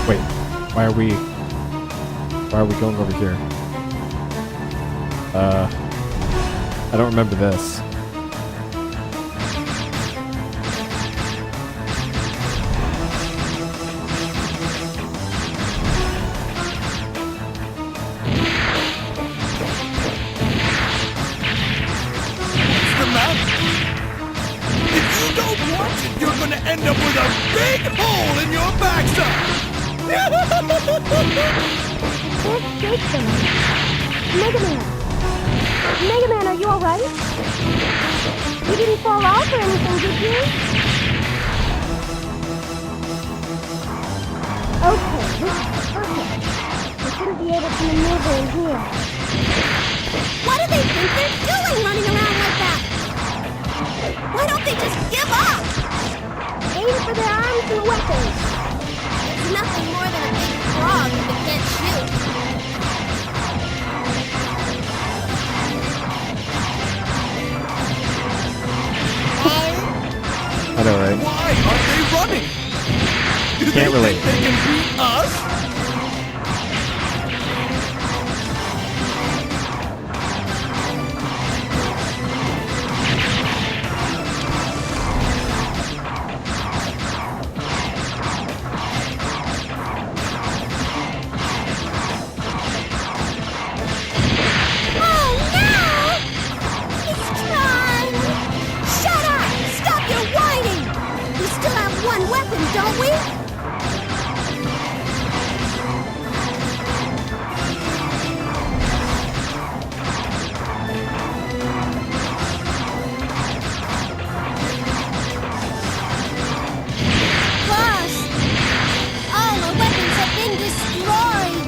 Wait, why are we going over here? I don't remember this. It's the mountain. If you don't watch it, you're gonna end up with a big hole in your backside. Can't shake them. Mega Man! Mega Man, are you alright? You didn't fall off or anything, did you? Okay, this is perfect. We shouldn't be able to maneuver in here. What do they think they're doing running around like that? Why don't they just give up? aim for their arms and weapons. It's nothing more than a big frog if it can't shoot. I know, right? Why aren't they running? Do they Can't relate. think they can beat us? Oh no! It's time! Shut up! Stop your whining! We still have one weapon, don't we? Boss! All the weapons have been destroyed!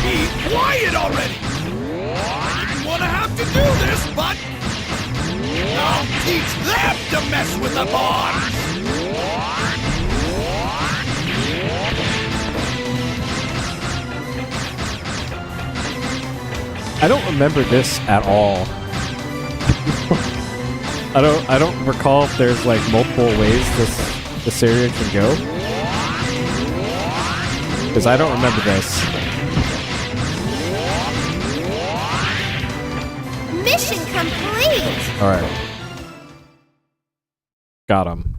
Be quiet already! I didn't want to have to do this, but I'll teach them to mess with the bombs! I don't remember this at all. I don't recall if there's like multiple ways this area can go. Because I don't remember this. Mission complete! Alright. Got him.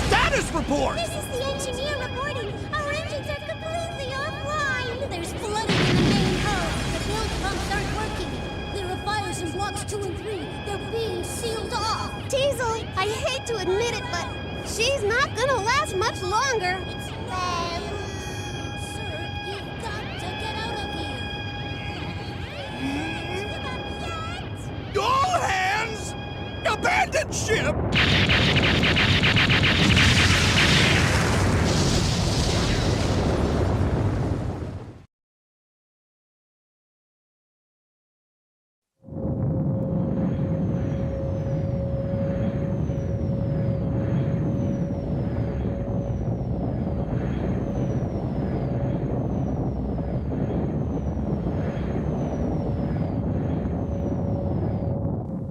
Status report! This is the engineer reporting. Our engines are completely offline. There's flooding in the main hull. The build pumps aren't working. There are fires in blocks 2 and 3. They're being sealed off. Teasel, I hate to admit it, but she's not gonna last much longer. Sir, you've got to get out of here. All hands! Abandon ship!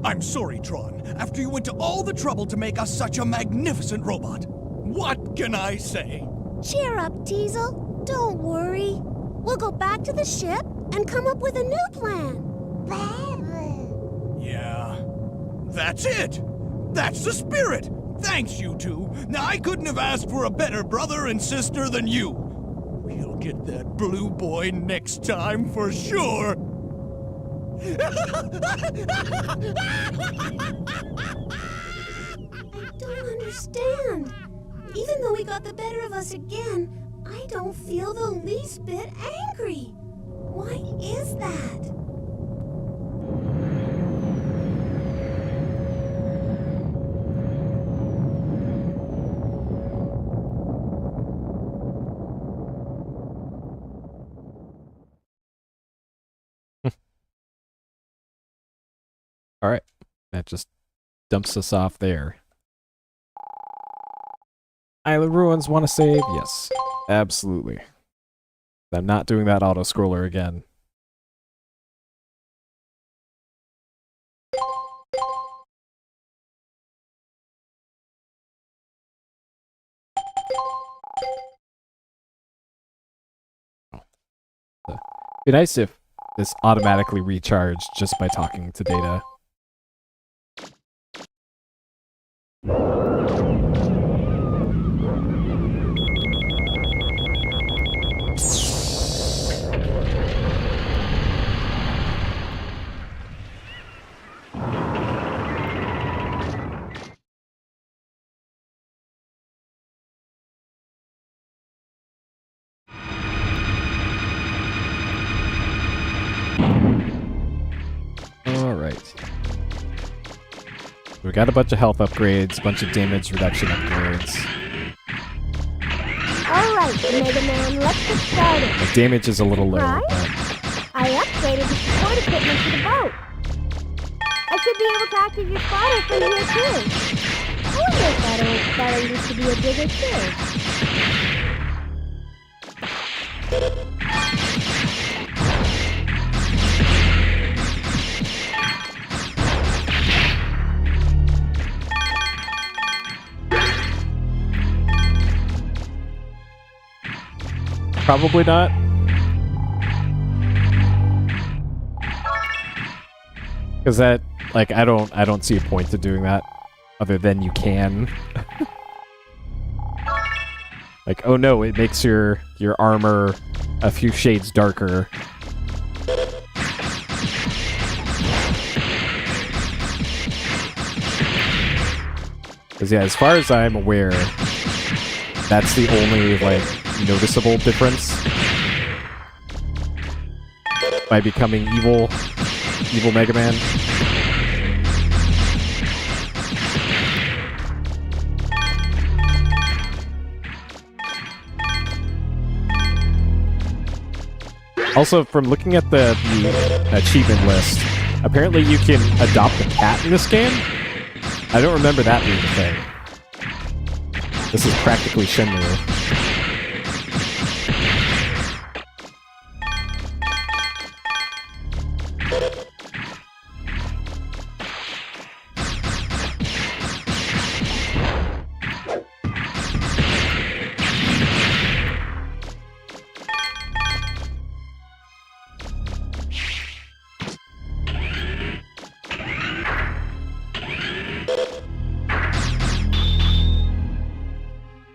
I'm sorry, Tron. After you went to all the trouble to make us such a magnificent robot. What can I say? Cheer up, Teasel. Don't worry. We'll go back to the ship and come up with a new plan. Yeah, that's it. That's the spirit. Thanks, you two. Now, I couldn't have asked for a better brother and sister than you. We'll get that blue boy next time for sure. I don't understand. Even though he got the better of us again, I don't feel the least bit angry. Why is that? Alright. That just dumps us off there. Island Ruins want to save? Yes. Absolutely. I'm not doing that auto-scroller again. It'd be nice if this automatically recharged just by talking to Data. We got a bunch of health upgrades, a bunch of damage reduction upgrades. Alright, Mega Man, let's get started. The damage is a little low, Right. but I upgraded the support equipment to the boat. I should be able to act as your spotter from here too. I wonder if that old fellow used to be a digger too. Probably not. Because that, like, I don't see a point to doing that, other than you can. Like, oh no, it makes your armor a few shades darker. Because yeah, as far as I'm aware, that's the only, like, noticeable difference by becoming evil Mega Man. Also, from looking at the achievement list, apparently you can adopt a cat in this game. I don't remember that being a thing. This is practically Shenmue.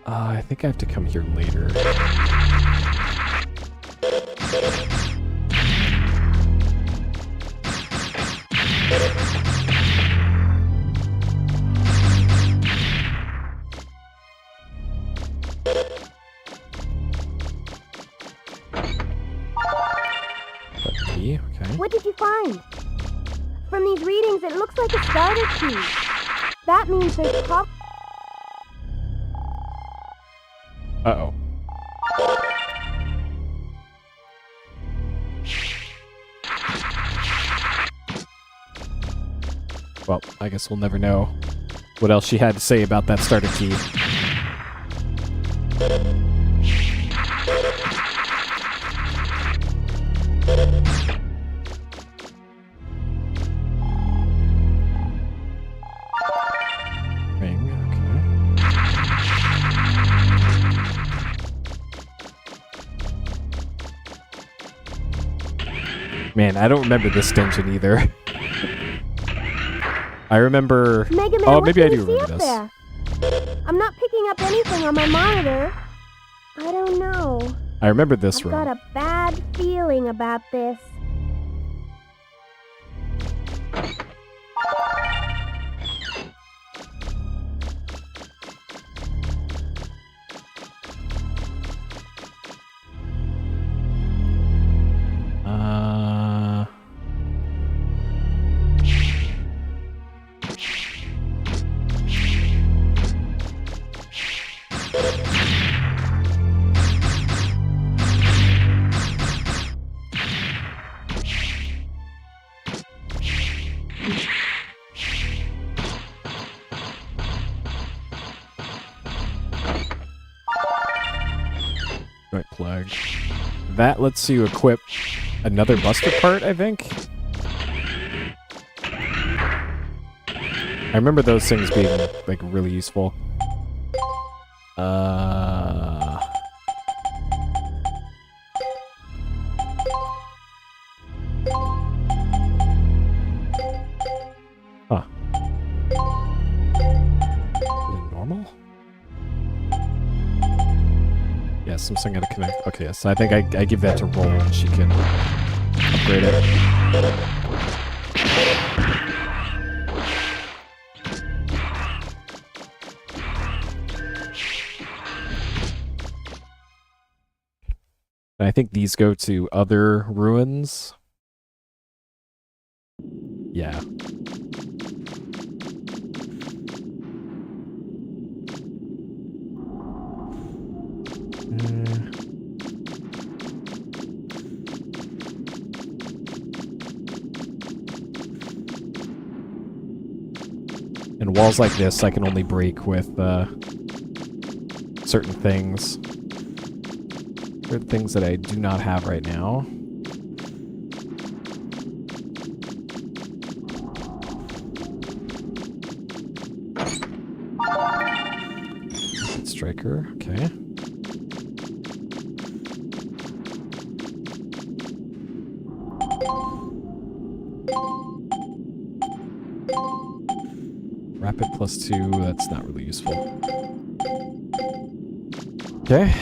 I think I have to come here later. Okay. What did you find? From these readings, it looks like a starter key. That means there's Uh-oh. Well, I guess we'll never know what else she had to say about that starter key. Man, I don't remember this dungeon either. I remember... Mega Man, oh, maybe I do what can you remember see up there? I'm not picking up anything on my monitor. I don't know. I remember this I've room. got a bad feeling about this. Right plug. That lets you equip another Buster part, I think. I remember those things being, like, really useful. Huh. Is it normal? Yes, I'm saying I gotta connect. Okay, yes, I think I give that to Roll and she can upgrade it. And I think these go to other ruins. Yeah. walls like this I can only break with certain things. Certain things that I do not have right now. Striker, okay. Rapid +2, that's not really useful. Okay.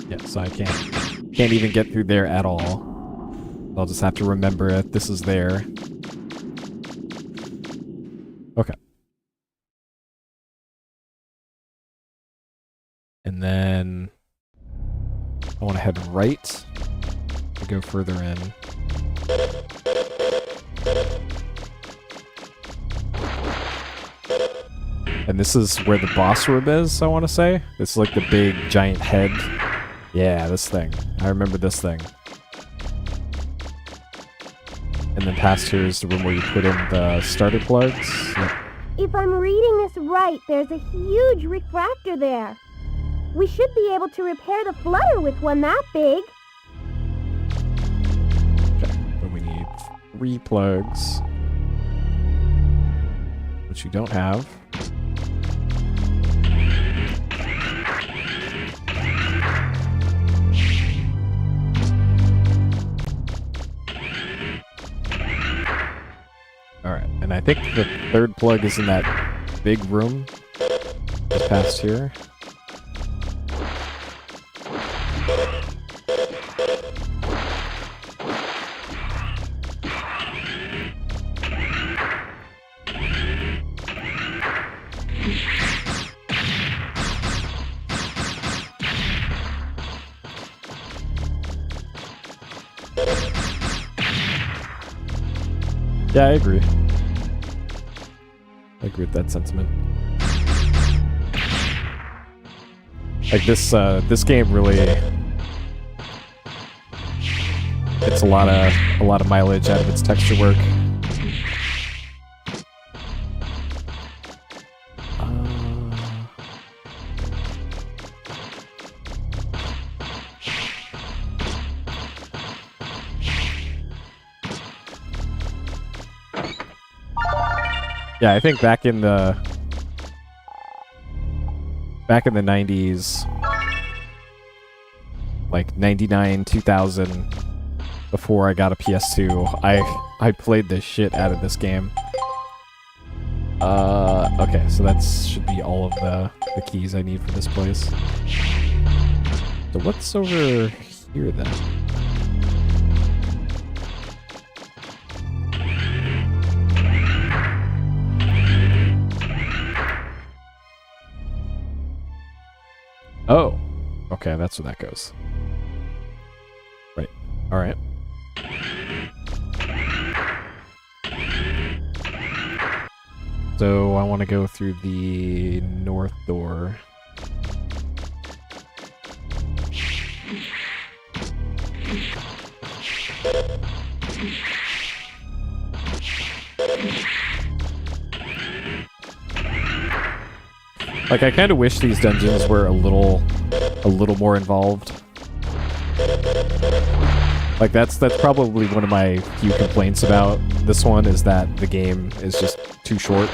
Yeah, so I can't even get through there at all. I'll just have to remember that this is there. Okay. And then I want to head right to go further in. And this is where the boss room is, I want to say. This is like the big giant head. Yeah, this thing. I remember this thing. And then past here is the room where you put in the starter plugs. Yep. If I'm reading this right, there's a huge refractor there. We should be able to repair the flutter with one that big. Okay, but we need 3 plugs. Which you don't have. Alright, and I think the 3rd plug is in that big room just past here. Yeah, I agree. I agree with that sentiment. Like this game really, it's a lot of mileage out of its texture work. Yeah, I think back in the 90s, like 99, 2000, before I got a PS2, I played the shit out of this game. Okay, so that should be all of the keys I need for this place. So what's over here then? Oh, okay, that's where that goes. Right, alright. So I want to go through the north door. Like, I kind of wish these dungeons were a little more involved. Like, that's probably one of my few complaints about this one, is that the game is just too short.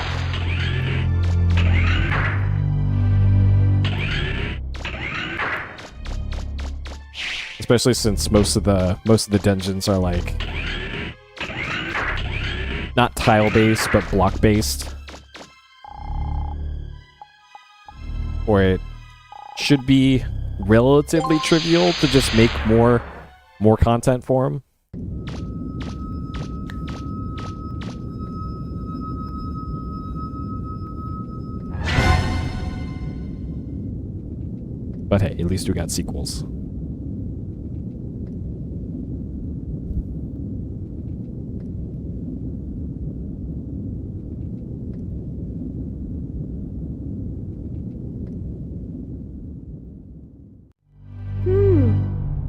Especially since most of the dungeons are like not tile-based but block-based. Or it should be relatively trivial to just make more content for them. But hey, at least we got sequels.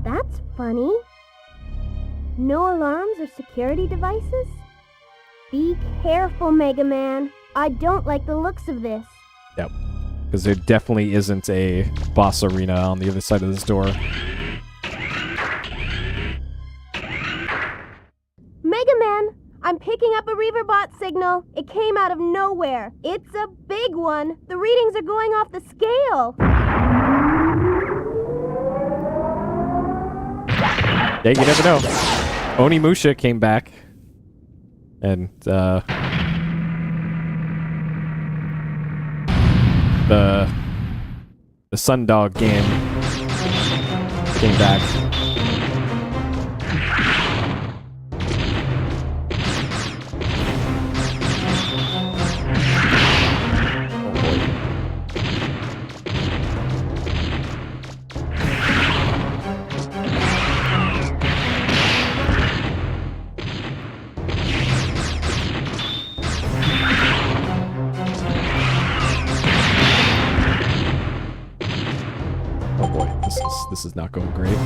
That's funny. No alarms or security devices? Be careful, Mega Man. I don't like the looks of this. Yep. Because there definitely isn't a boss arena on the other side of this door. Mega Man, I'm picking up a Reaverbot signal. It came out of nowhere. It's a big one. The readings are going off the scale. Yeah, you never know. Onimusha came back. And, the Sundog game came back. Oh boy, this is not going great.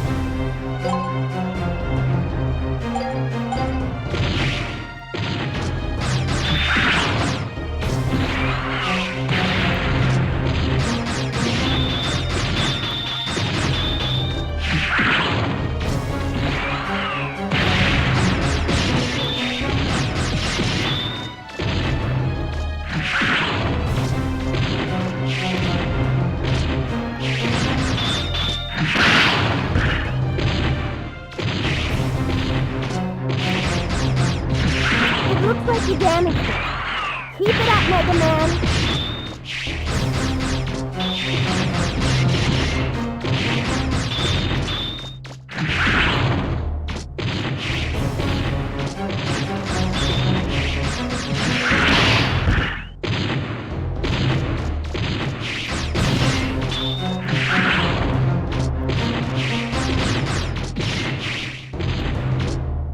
It looks like you damaged it. Keep it up, Mega Man.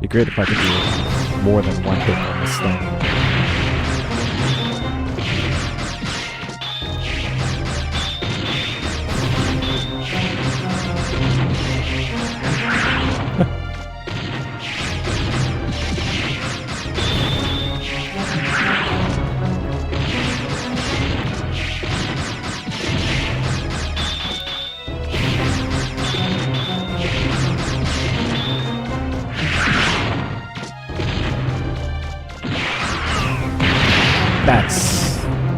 Be great if I could do more than one hit on this thing.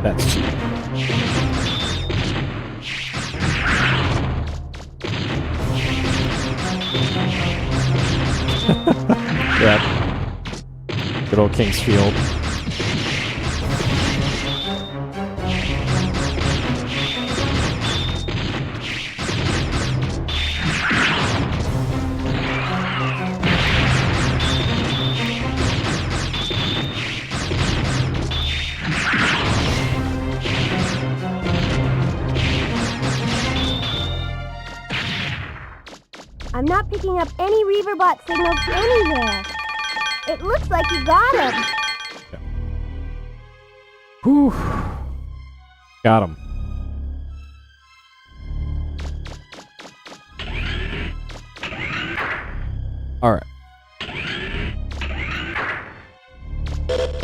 That's cheap. Yeah. Good old King's Field. I'm not picking up any Reaverbot signals anywhere. It looks like you got him. Whew. Got him. Alright.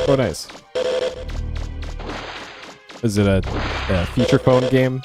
Oh, nice. Is it a feature phone game?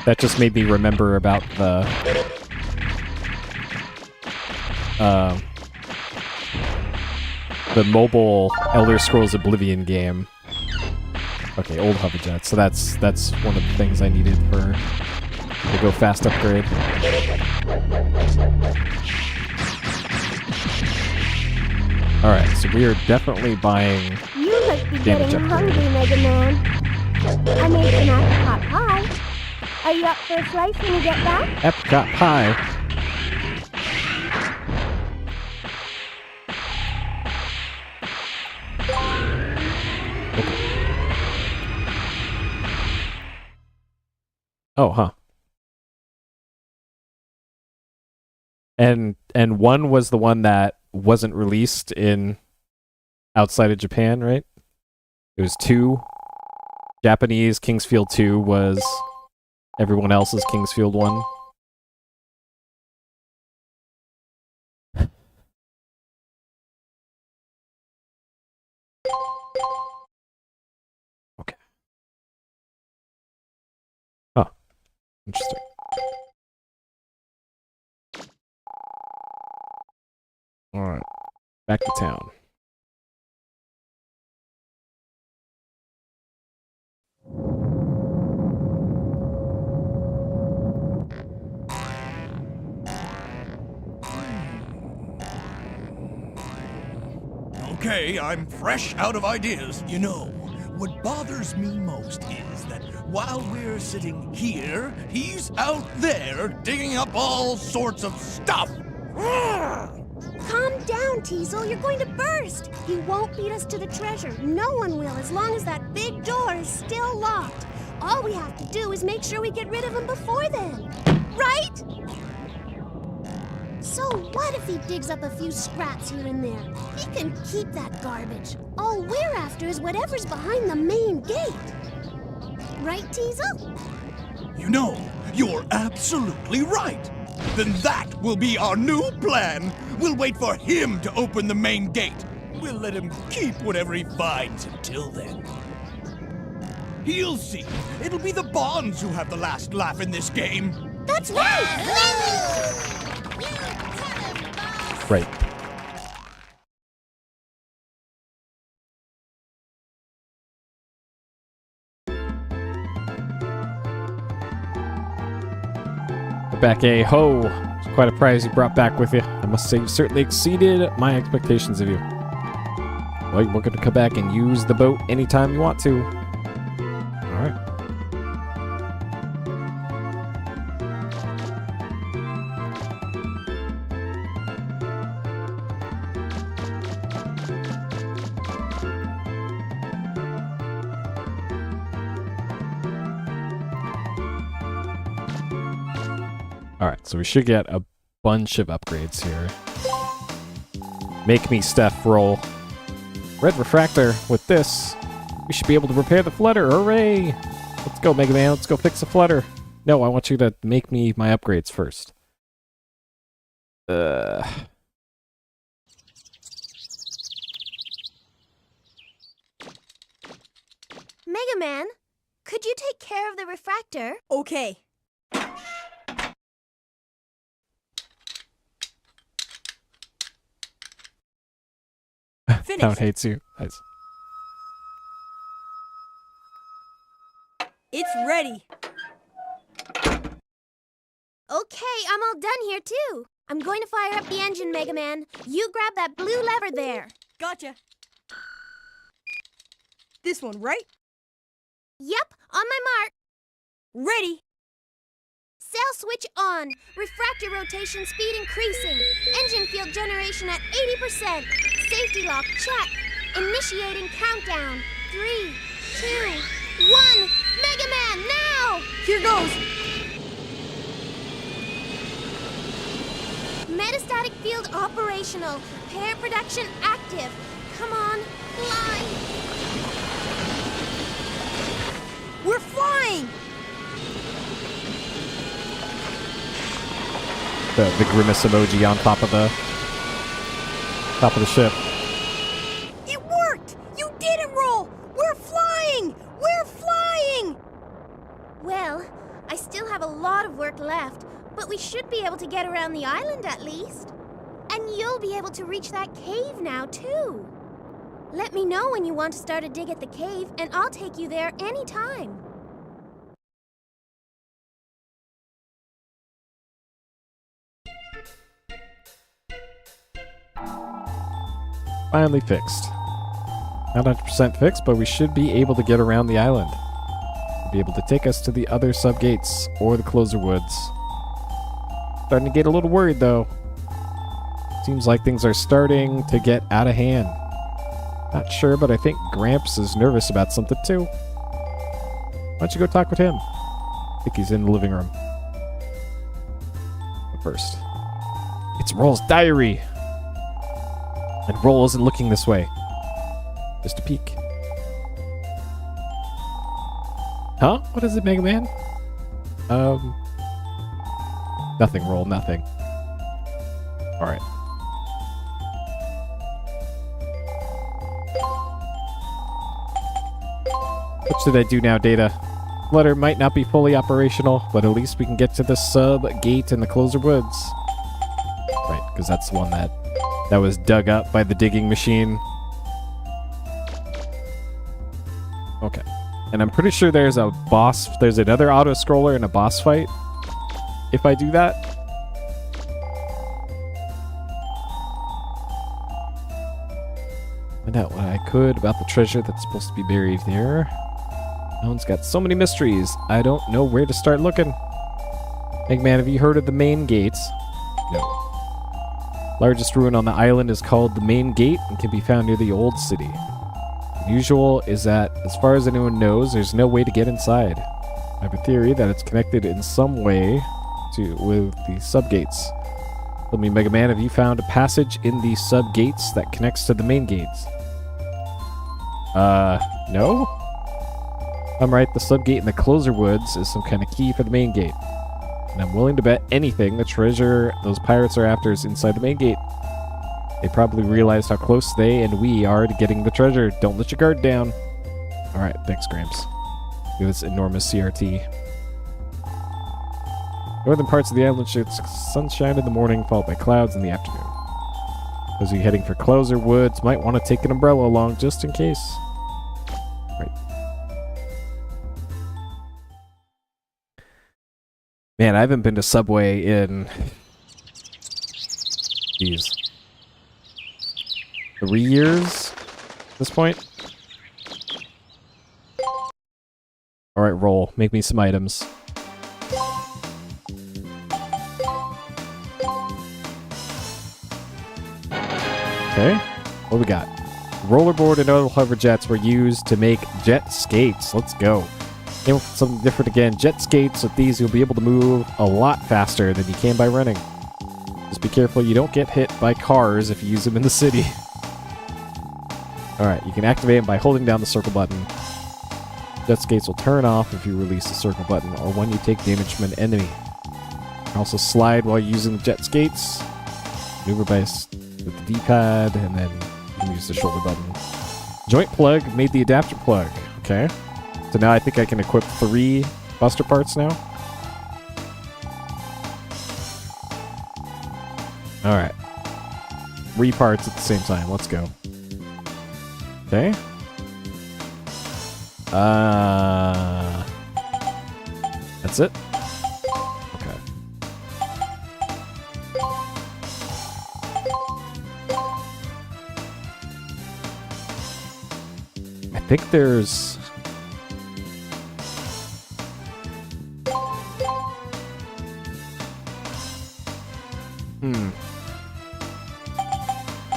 That just made me remember about the mobile Elder Scrolls Oblivion game. Okay, old hoverjet. So that's one of the things I needed for the go fast upgrade. All right, so we are definitely buying. You must be damage getting upgrade. hungry, Mega Man. I made some apricot pie. Are you up for a slice when you get back? Apricot pie. Oh, huh. And one was the one that wasn't released in outside of Japan, right? It was 2. Japanese Kingsfield 2 was everyone else's Kingsfield 1. Okay. Oh, interesting. All right, back to town. Okay, I'm fresh out of ideas. You know, what bothers me most is that while we're sitting here, he's out there digging up all sorts of stuff. Calm down, Teasel. You're going to burst. He won't beat us to the treasure. No one will, as long as that big door is still locked. All we have to do is make sure we get rid of him before then. Right? So what if he digs up a few scraps here and there? He can keep that garbage. All we're after is whatever's behind the main gate. Right, Teasel? You know, you're absolutely right. Then that will be our new plan. We'll wait for him to open the main gate. We'll let him keep whatever he finds until then. He'll see. It'll be the Bonds who have the last laugh in this game. That's right! Right. Rebecca, ho! It's quite a prize you brought back with you. I must say, you certainly exceeded my expectations of you. Well, you're welcome to come back and use the boat anytime you want to. Alright. Alright, so we should get a bunch of upgrades here. Make me Steph roll. Red refractor. With this, we should be able to repair the flutter. Hooray! Let's go, Mega Man. Let's go fix the flutter. No, I want you to make me my upgrades first. Mega Man, could you take care of the refractor? Okay. Town hates you. Nice. It's ready. Okay, I'm all done here too. I'm going to fire up the engine, Mega Man. You grab that blue lever there. Gotcha. This one, right? Yep, on my mark. Ready. Sail switch on. Refractor rotation speed increasing. Engine field generation at 80%. Safety lock check. Initiating countdown. 3, 2, 1. Mega Man, now! Here goes. Metastatic field operational. Pair production active. Come on, fly. We're flying. The grimace emoji on top of the ship. It worked. You didn't roll. We're flying. We're flying. Well, I still have a lot of work left, but we should be able to get around the island at least. And you'll be able to reach that cave now, too. Let me know when you want to start a dig at the cave, and I'll take you there anytime. Finally fixed. Not 100% fixed, but we should be able to get around the island. Be able to take us to the other subgates or the closer woods. Starting to get a little worried, though. Seems like things are starting to get out of hand. Not sure, but I think Gramps is nervous about something, too. Why don't you go talk with him? I think he's in the living room. But first, it's Roll's diary! And Roll isn't looking this way. Just a peek. Huh? What is it, Mega Man? Nothing, Roll, nothing. Alright. What should I do now, Data? Letter might not be fully operational, but at least we can get to the sub-gate in the closer woods. Right, because that's the one that was dug up by the digging machine. Okay. And I'm pretty sure there's a boss, there's another auto-scroller in a boss fight. If I do that. Find out what I could about the treasure that's supposed to be buried there. That one's got so many mysteries. I don't know where to start looking. Eggman, have you heard of the main gates? No. Largest ruin on the island is called the Main Gate and can be found near the Old City. Unusual is that, as far as anyone knows, there's no way to get inside. I have a theory that it's connected in some way with the subgates. Tell me, Mega Man, have you found a passage in the subgates that connects to the main gates? No? I'm right, the subgate in the closer woods is some kind of key for the main gate. And I'm willing to bet anything the treasure those pirates are after is inside the main gate. They probably realized how close they and we are to getting the treasure. Don't let your guard down. Alright, thanks, Gramps. Look at this enormous CRT. Northern parts of the island show sunshine in the morning, followed by clouds in the afternoon. Those of you heading for closer woods might want to take an umbrella along just in case. Right. Man, I haven't been to Subway in... Jeez. 3 years at this point? Alright, Roll. Make me some items. Okay. What do we got? Rollerboard and other hover jets were used to make jet skates. Let's go. Came up with something different again. Jet skates, with these you'll be able to move a lot faster than you can by running. Just be careful you don't get hit by cars if you use them in the city. Alright, you can activate them by holding down the circle button. Jet skates will turn off if you release the circle button or when you take damage from an enemy. You can also slide while using the jet skates. Maneuver by with the D-pad, and then you can use the shoulder button. Joint plug made the adapter plug. Okay. So now I think I can equip 3 buster parts now. Alright. 3 parts at the same time. Let's go. Okay. That's it? Okay. I think there's...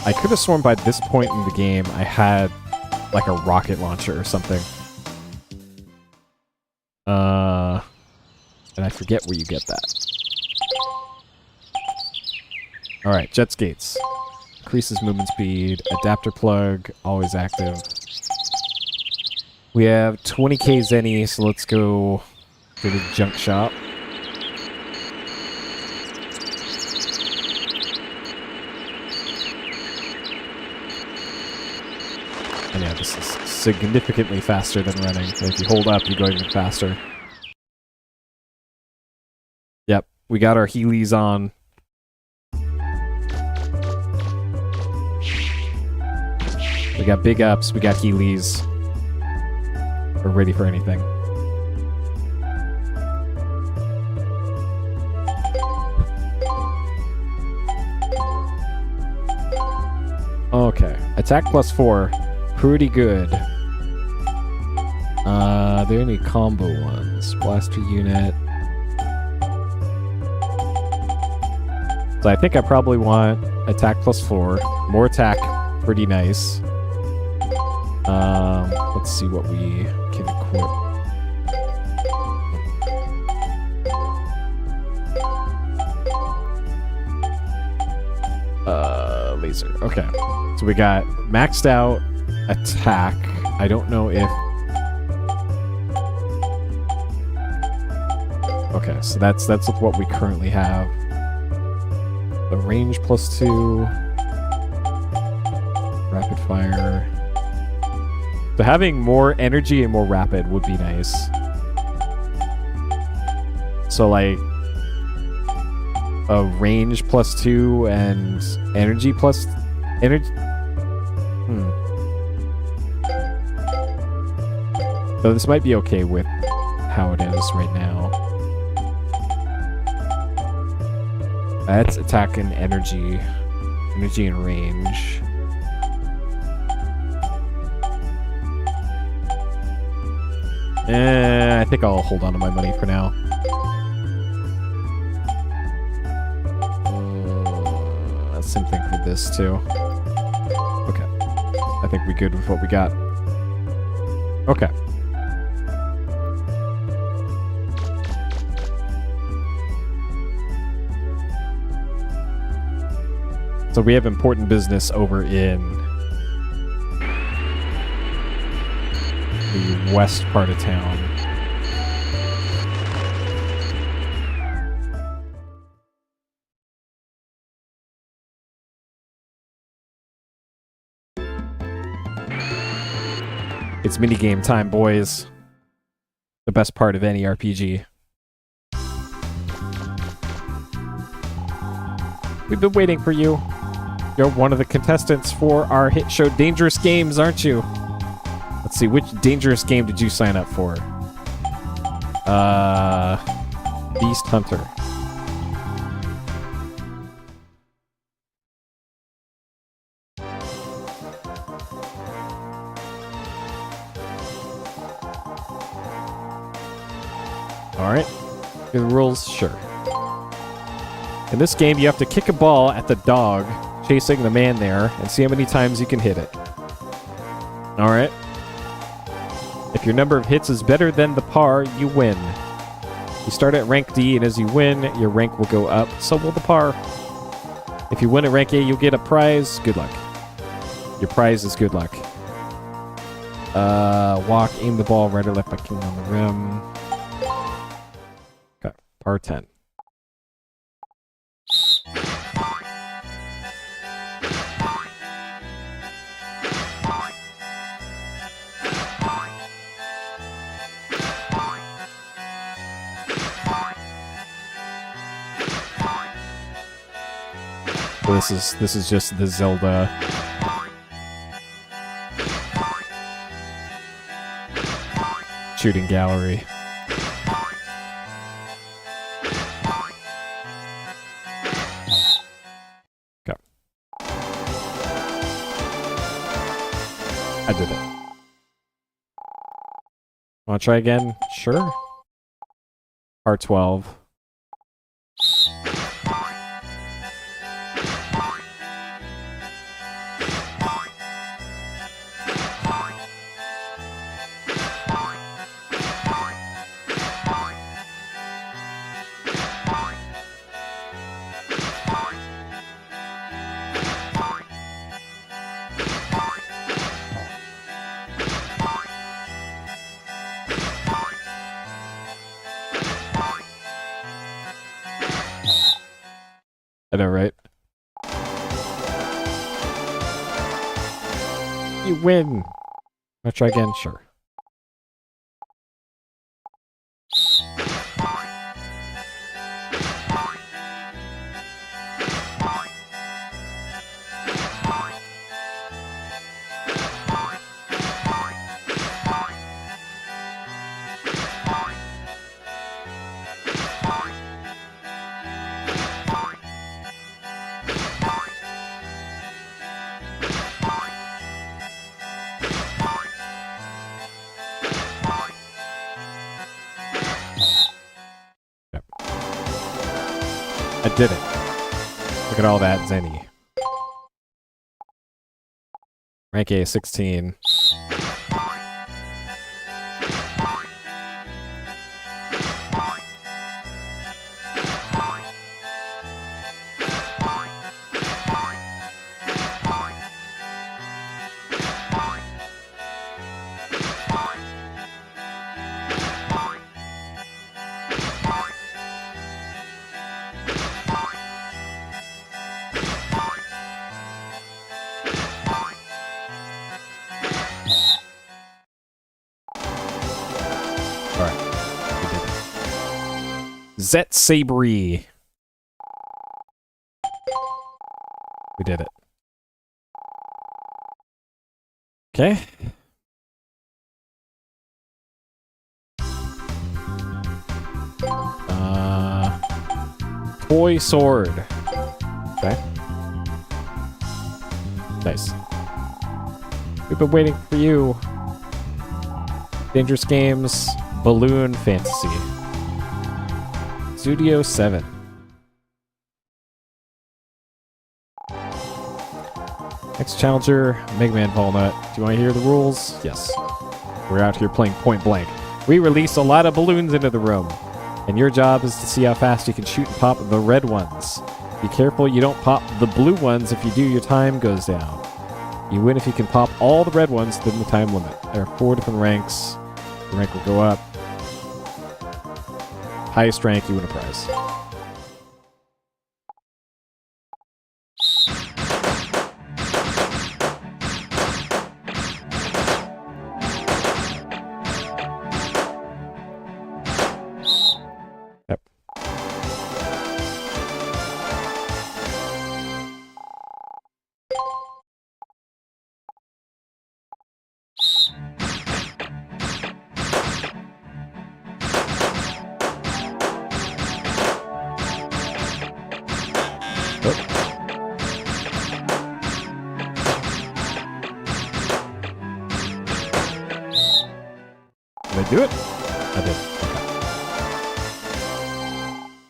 I could have sworn by this point in the game I had like a rocket launcher or something. And I forget where you get that. Alright, jet skates. Increases movement speed. Adapter plug, always active. We have 20k Zenny, so let's go to the junk shop. And yeah, this is significantly faster than running. If you hold up, you go even faster. We got our Heelys on. We got big ups. We got Heelys. We're ready for anything. Okay. Attack +4. Pretty good. Are there any combo ones? Blaster unit. So I think I probably want attack +4. More attack. Pretty nice. Let's see what we can equip. Laser. Okay. So we got maxed out attack. I don't know if... Okay, so that's what we currently have. The range +2. Rapid fire. So having more energy and more rapid would be nice. So like a range +2 and energy plus energy. So this might be okay with how it is right now. That's attack and energy. Energy and range. I think I'll hold on to my money for now. Same thing for this too. Okay. I think we're good with what we got. Okay. So we have important business over in the west part of town. It's minigame time, boys. The best part of any RPG. We've been waiting for you. You're one of the contestants for our hit show Dangerous Games, aren't you? Let's see, which dangerous game did you sign up for? Beast Hunter. Alright. The rules? Sure. In this game, you have to kick a ball at the dog chasing the man there and see how many times you can hit it. Alright. If your number of hits is better than the par, you win. You start at rank D, and as you win, your rank will go up, so will the par. If you win at rank A, you'll get a prize. Good luck. Your prize is good luck. Walk, aim the ball right or left by killing on the rim. Okay, par 10. This is just the Zelda shooting gallery. Okay. I did it. Wanna try again? Sure. R12. I know, right? You win! Wanna try again? Sure. I did it. Look at all that Zenny. Rank A 16. Zet Sabri. We did it. Okay. Toy sword. Okay. Nice. We've been waiting for you. Dangerous Games, Balloon Fantasy. Studio 7. Next challenger, Mega Man Walnut. Do you want to hear the rules? Yes. We're out here playing point blank. We release a lot of balloons into the room, and your job is to see how fast you can shoot and pop the red ones. Be careful you don't pop the blue ones. If you do, your time goes down. You win if you can pop all the red ones within the time limit. There are 4 different ranks. The rank will go up. Highest rank, you win a prize. Yep. Did I do it? I did. Okay.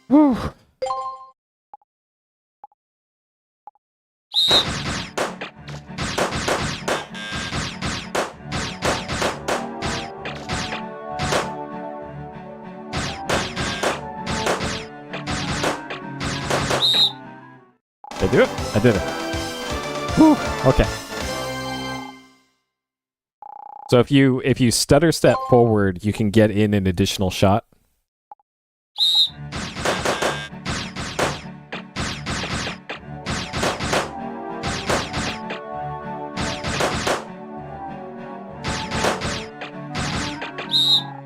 Whew. Did I do it? I did it. Whew. Okay. So if you stutter step forward, you can get in an additional shot.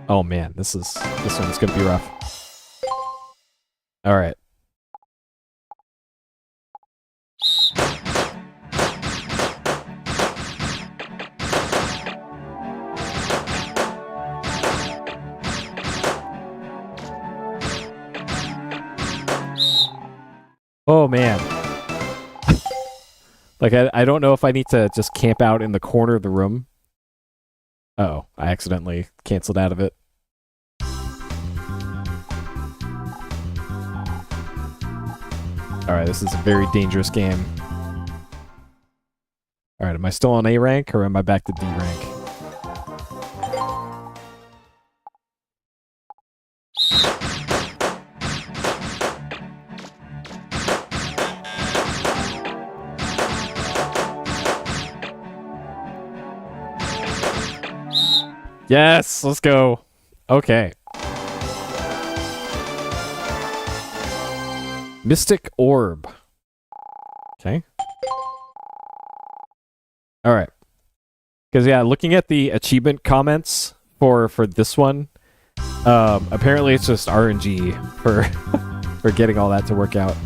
Oh man, this one's gonna be rough. All right. Oh man. Like I don't know if I need to just camp out in the corner of the room. Oh, I accidentally canceled out of it. Alright, this is a very dangerous game. Alright, am I still on A rank or am I back to D rank? Yes, let's go. Okay. Mystic Orb. Okay. All right. Because yeah, looking at the achievement comments for this one, apparently it's just RNG for for getting all that to work out.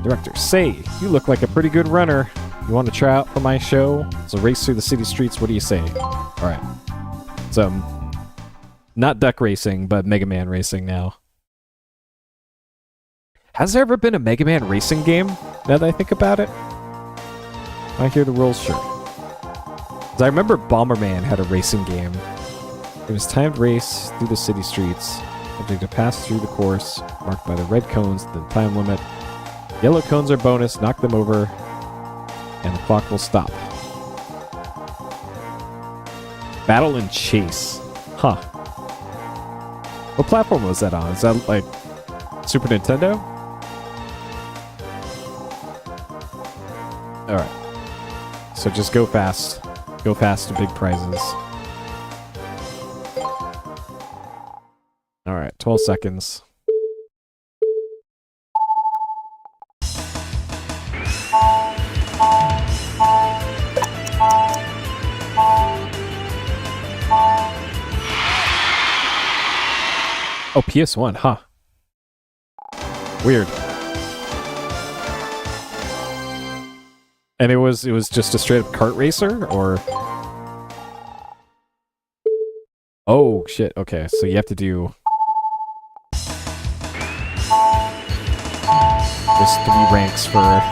Director, say you look like a pretty good runner. You want to try out for my show? It's a race through the city streets. What do you say? All right. So, not duck racing, but Mega Man racing now. Has there ever been a Mega Man racing game? Now that I think about it, I hear the rules. Sure. 'Cause I remember Bomberman had a racing game. It was timed race through the city streets. Subject to pass through the course, marked by the red cones, the time limit. Yellow cones are bonus, knock them over, and the clock will stop. Battle and chase. Huh. What platform was that on? Is that like Super Nintendo? Alright. So just go fast. Go fast to big prizes. Alright, 12 seconds. Oh, PS1, huh. Weird. And it was just a straight up kart racer, or? Oh shit, okay, so you have to do there's 3 ranks for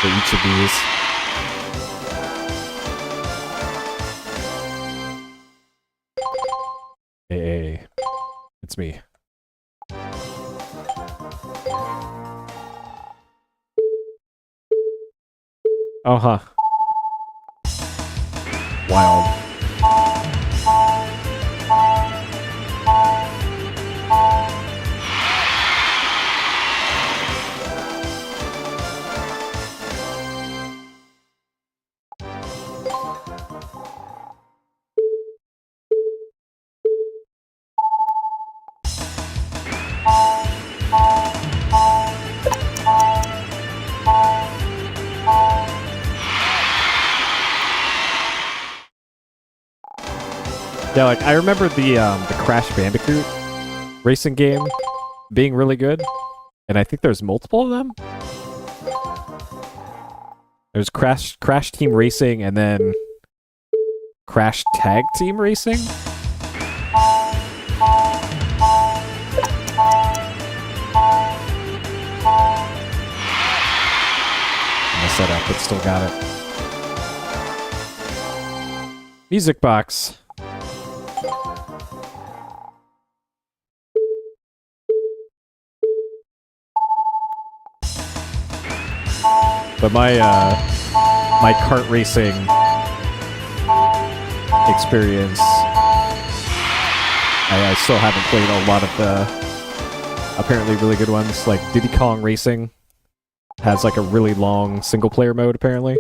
each of these. Hey, it's me. Oh, huh. Wild. Yeah, like I remember the Crash Bandicoot racing game being really good, and I think there's multiple of them. There's Crash Team Racing and then Crash Tag Team Racing. Messed that up, but still got it. Music box. But my kart racing experience, I still haven't played a lot of the apparently really good ones. Like Diddy Kong Racing has like a really long single player mode apparently,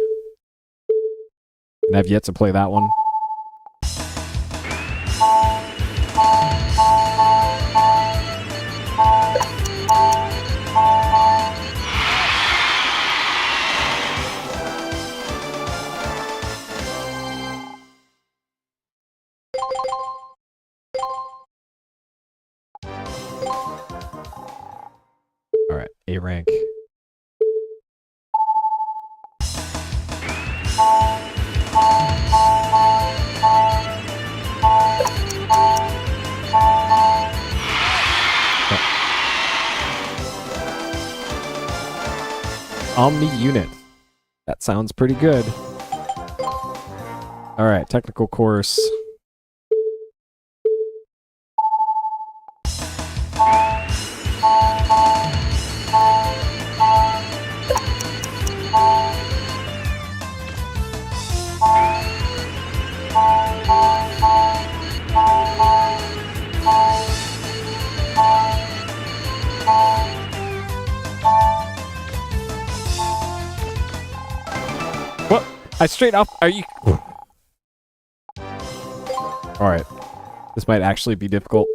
and I've yet to play that one. Alright, A rank. Omni unit. That sounds pretty good. Alright, technical course. What? I straight up. Are you? Alright. This might actually be difficult.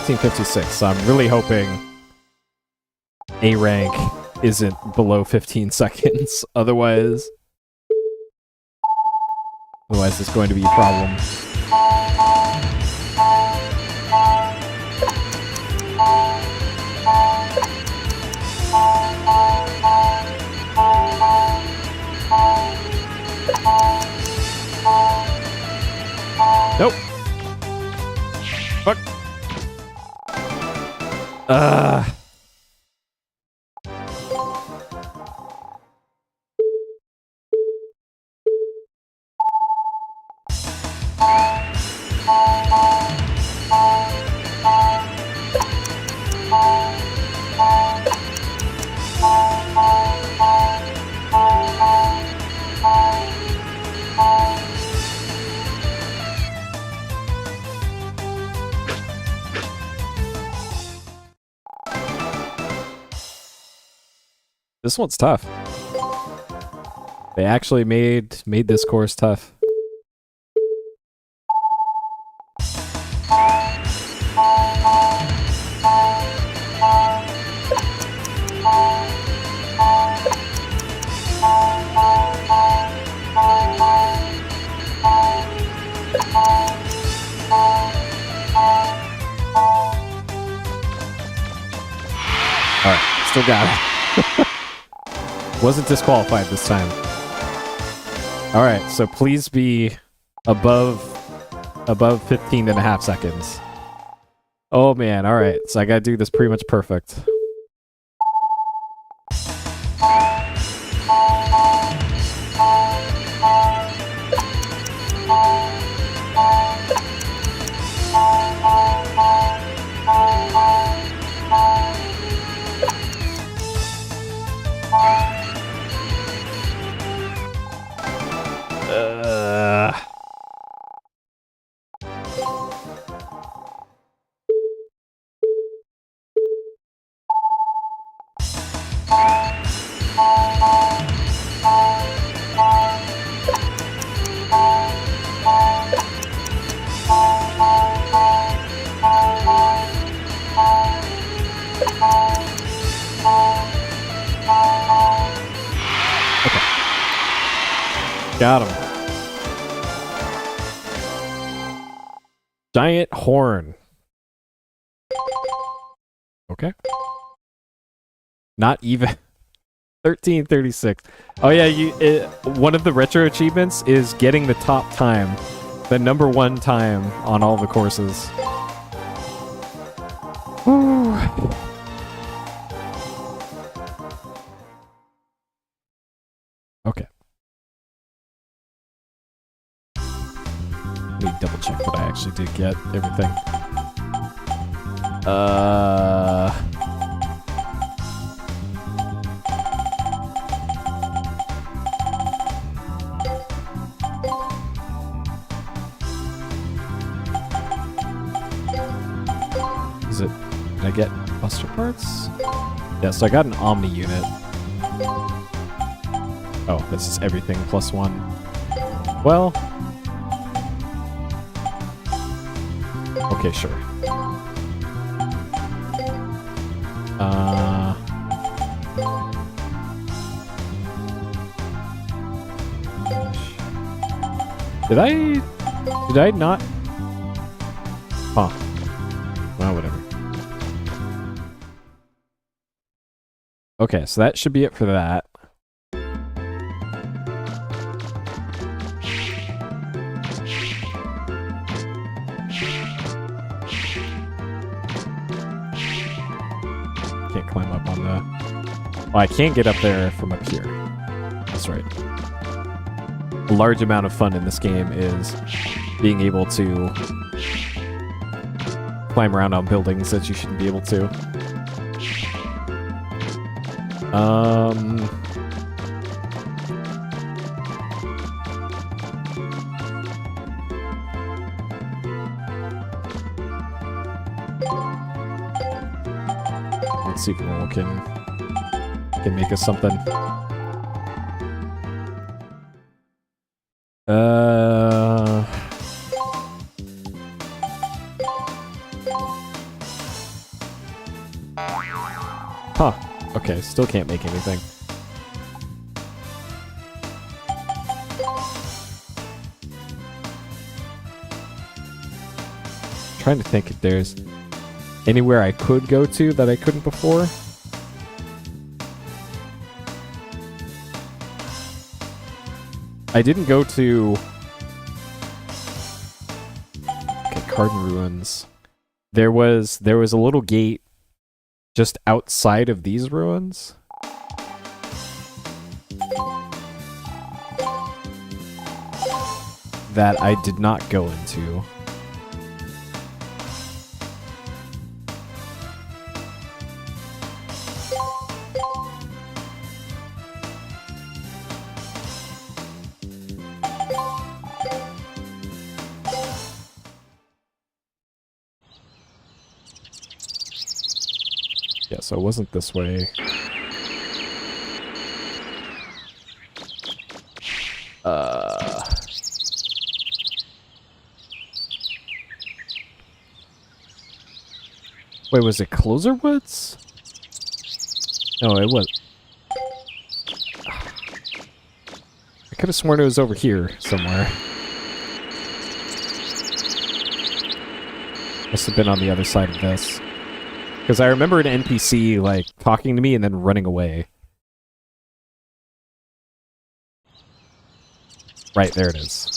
15:56, so I'm really hoping A rank isn't below 15 seconds. Otherwise it's going to be a problem. Nope. Fuck. This one's tough. They actually made this course tough. Alright, still got it. Wasn't disqualified this time. Alright, so please be above 15 and a half seconds. Oh man, alright, so I gotta do this pretty much perfect. Got him. Giant horn. Okay. Not even 13:36. Oh yeah, one of the retro achievements is getting the top time, the number 1 time on all the courses. Ooh. Okay. Let me double check that I actually did get everything. Is it... Did I get Buster parts? Yeah, so I got an Omni unit. Oh, this is everything plus 1. Well... Okay, sure. Did I not? Huh. Well, whatever. Okay, so that should be it for that. Can't climb up on the... Oh, I can't get up there from up here. That's right. A large amount of fun in this game is being able to climb around on buildings that you shouldn't be able to. Let's see if Roll can make us something. Huh. Okay, still can't make anything. Trying to think if there's anywhere I could go to that I couldn't before. I didn't go to... Okay, Carden Ruins. There was a little gate just outside of these ruins. That I did not go into. Yeah, so it wasn't this way. Wait, was it Closer Woods? No, it was. I could have sworn it was over here somewhere. Must have been on the other side of this. Because I remember an NPC, like, talking to me and then running away. Right, there it is.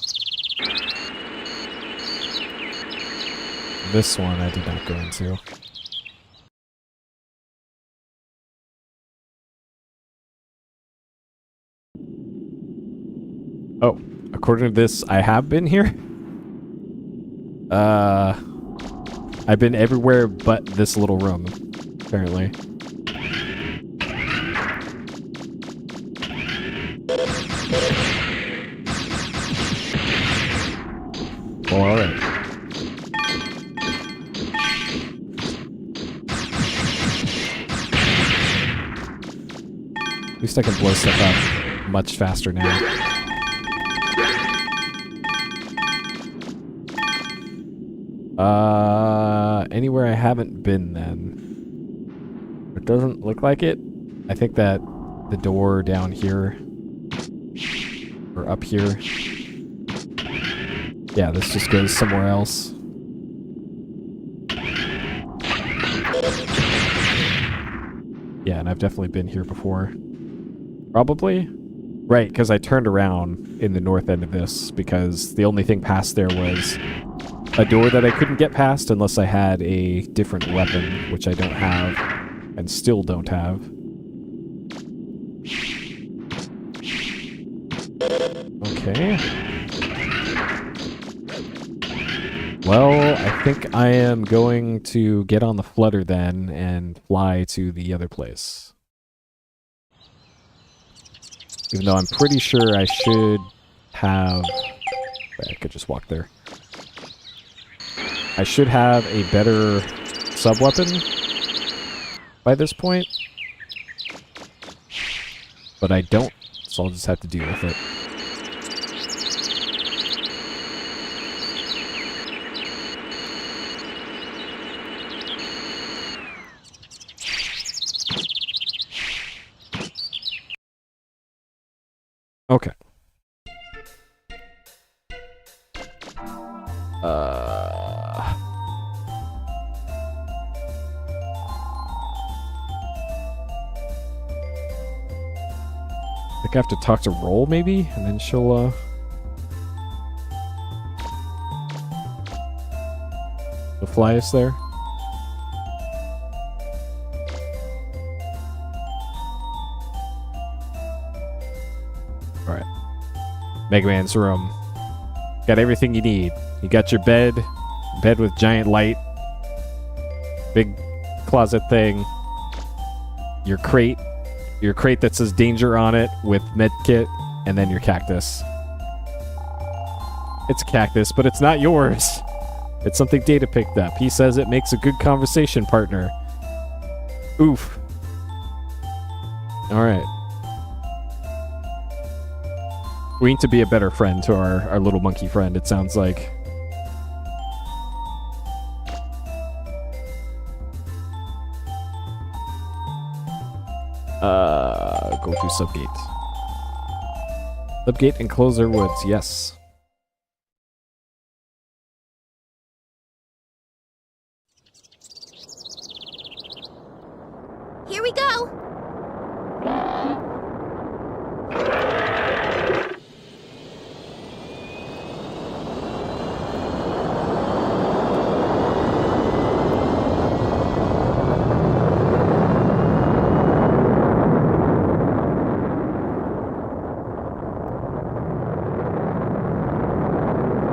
This one I did not go into. Oh, according to this, I have been here? I've been everywhere but this little room, apparently. Well, alright. At least I can blow stuff up much faster now. Anywhere I haven't been then. It doesn't look like it. I think that the door down here, or up here, yeah, this just goes somewhere else. Yeah, and I've definitely been here before. Probably? Right, because I turned around in the north end of this, because the only thing past there was a door that I couldn't get past unless I had a different weapon, which I don't have, and still don't have. Okay. Well, I think I am going to get on the flutter then and fly to the other place. Even though I'm pretty sure I should have... I could just walk there. I should have a better sub-weapon by this point. But I don't, so I'll just have to deal with it. Okay. I think I have to talk to Roll, maybe? And then she'll, fly us there. Alright. Mega Man's room. Got everything you need. You got your bed with giant light, big closet thing, your crate that says danger on it with med kit, and then your cactus. It's a cactus, but it's not yours. It's something Data picked up. He says it makes a good conversation partner. Oof. Alright. We need to be a better friend to our little monkey friend, it sounds like. Go to subgate. Subgate and closer woods, yes. Here we go.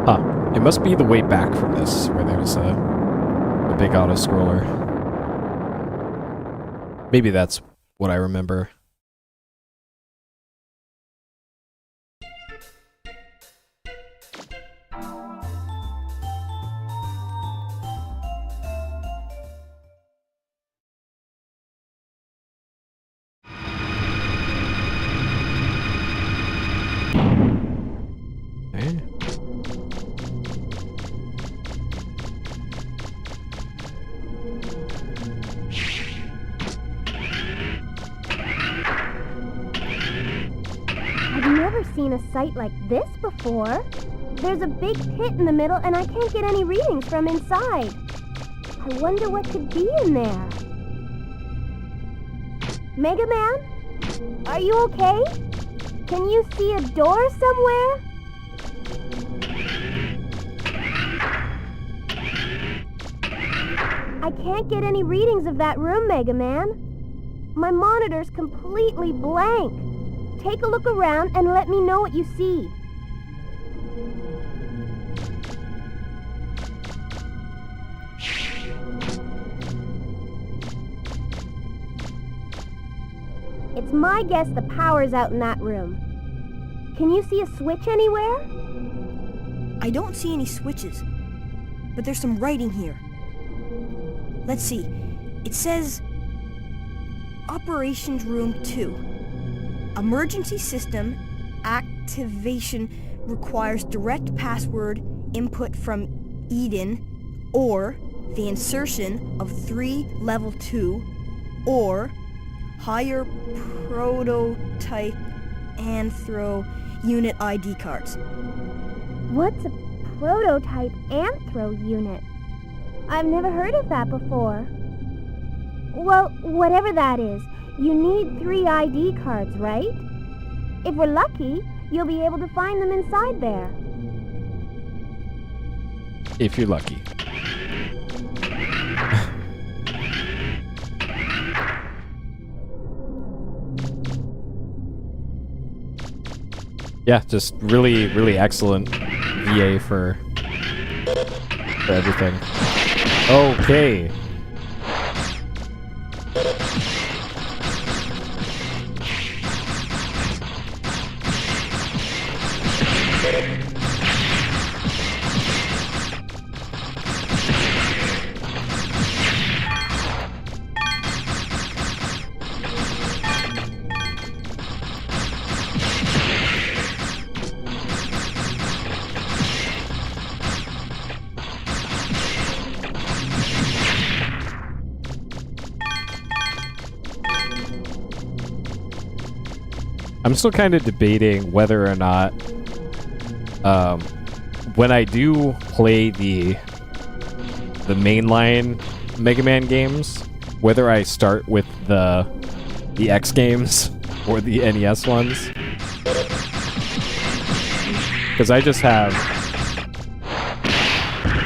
Huh. It must be the way back from this, where there's a big auto-scroller. Maybe that's what I remember. Okay. I've never seen a site like this before. There's a big pit in the middle and I can't get any readings from inside. I wonder what could be in there. Mega Man? Are you okay? Can you see a door somewhere? I can't get any readings of that room, Mega Man. My monitor's completely blank. Take a look around and let me know what you see. It's my guess the power's out in that room. Can you see a switch anywhere? I don't see any switches, but there's some writing here. Let's see. It says Operations Room 2. Emergency system activation requires direct password input from Eden or the insertion of 3 level 2 or higher prototype anthro unit ID cards. What's a prototype anthro unit? I've never heard of that before. Well, whatever that is, you need 3 ID cards, right? If we're lucky, you'll be able to find them inside there. If you're lucky. Yeah, just really, really excellent VA for everything. Okay. I'm still kind of debating whether or not, when I do play the mainline Mega Man games, whether I start with the X games or the NES ones. Because I just have...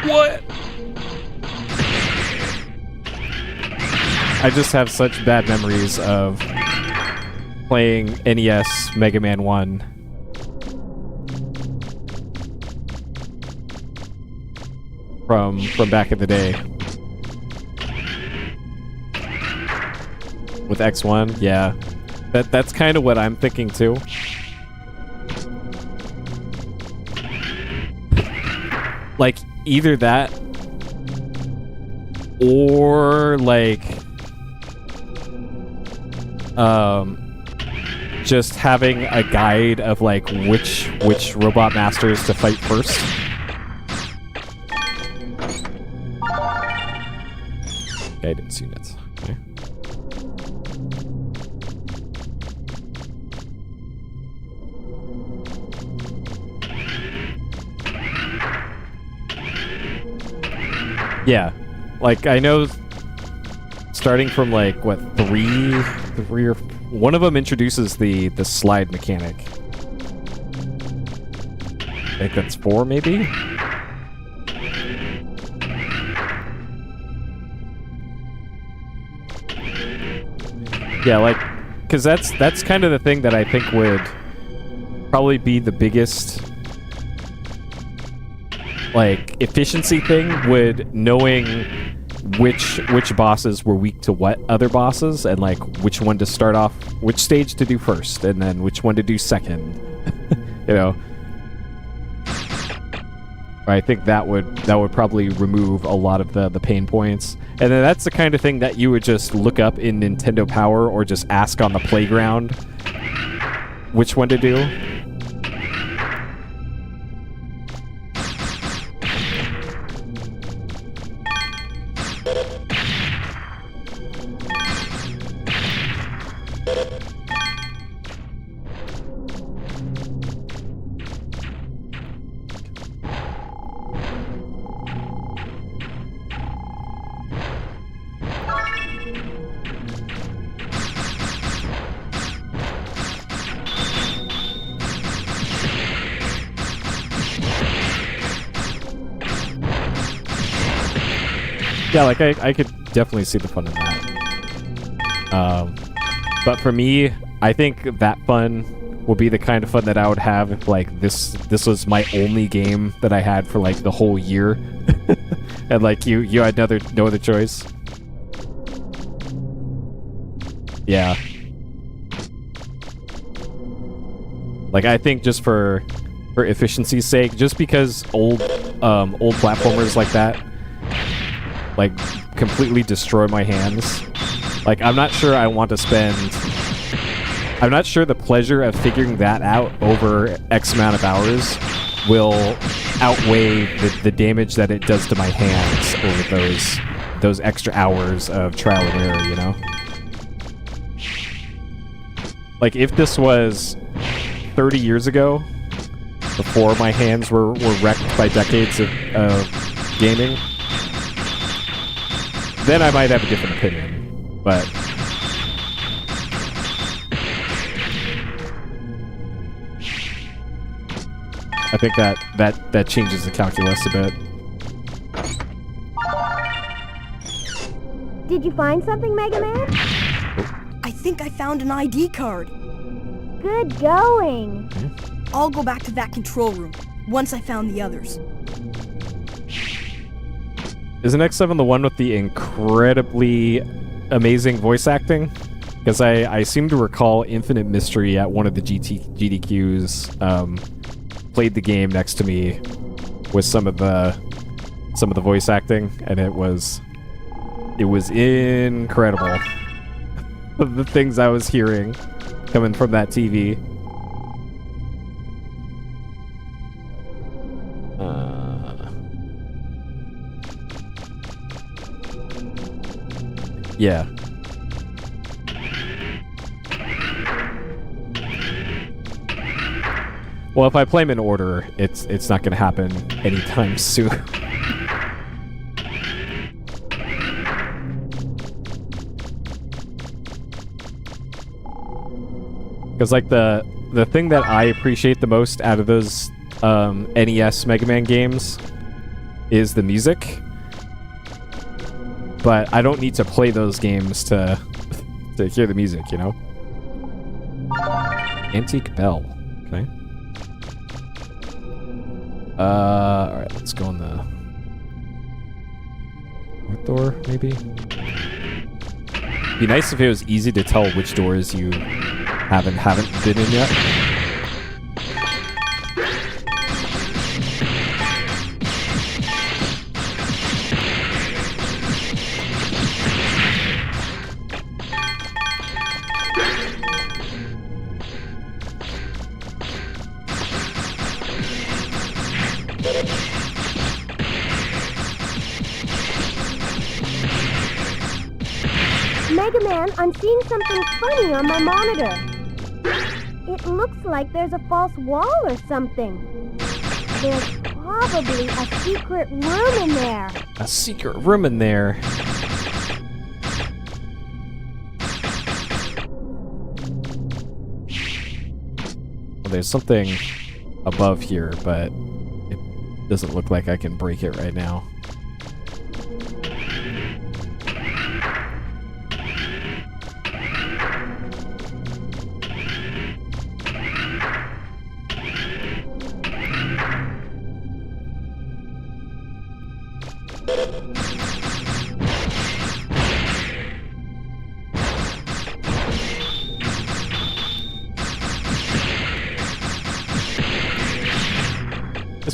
What? I just have such bad memories of playing NES Mega Man 1. From back in the day. With X1, yeah. That's kind of what I'm thinking too. Like, either that or like just having a guide of like which robot masters to fight first. Guidance units. Okay. Yeah, like I know, starting from like what three or one of them introduces the slide mechanic. I think that's 4, maybe. Yeah, like, because that's kind of the thing that I think would probably be the biggest, like, efficiency thing, would knowing which bosses were weak to what other bosses, and like which one to start off, which stage to do first, and then which one to do second. You know. I think that would probably remove a lot of the pain points. And then that's the kind of thing that you would just look up in Nintendo Power or just ask on the playground which one to do. Yeah, like I could definitely see the fun in that. But for me, I think that fun would be the kind of fun that I would have if like this was my only game that I had for like the whole year, and like you had no other choice. Yeah. Like I think just for efficiency's sake, just because old platformers like that like completely destroy my hands. Like I'm not sure I want to spend. I'm not sure the pleasure of figuring that out over X amount of hours will outweigh the damage that it does to my hands over those extra hours of trial and error, you know? Like if this was 30 years ago, before my hands were wrecked by decades of gaming, then I might have a different opinion, but I think that changes the calculus a bit. Did you find something, Mega Man? I think I found an ID card. Good going. I'll go back to that control room once I found the others. Isn't X7 the one with the incredibly amazing voice acting? Because I seem to recall Infinite Mystery at one of the GDQs played the game next to me with some of the voice acting, and it was incredible. The things I was hearing coming from that TV. Yeah. Well, if I play them in order, it's not going to happen anytime soon. Because like the thing that I appreciate the most out of those NES Mega Man games is the music. But I don't need to play those games to hear the music, you know? Antique bell. Okay. Alright, let's go on the north door, maybe? Be nice if it was easy to tell which doors you haven't been in yet. Mega Man, I'm seeing something funny on my monitor. It looks like there's a false wall or something. There's probably a secret room in there. a secret room in there. Well, there's something above here, but it doesn't look like I can break it right now.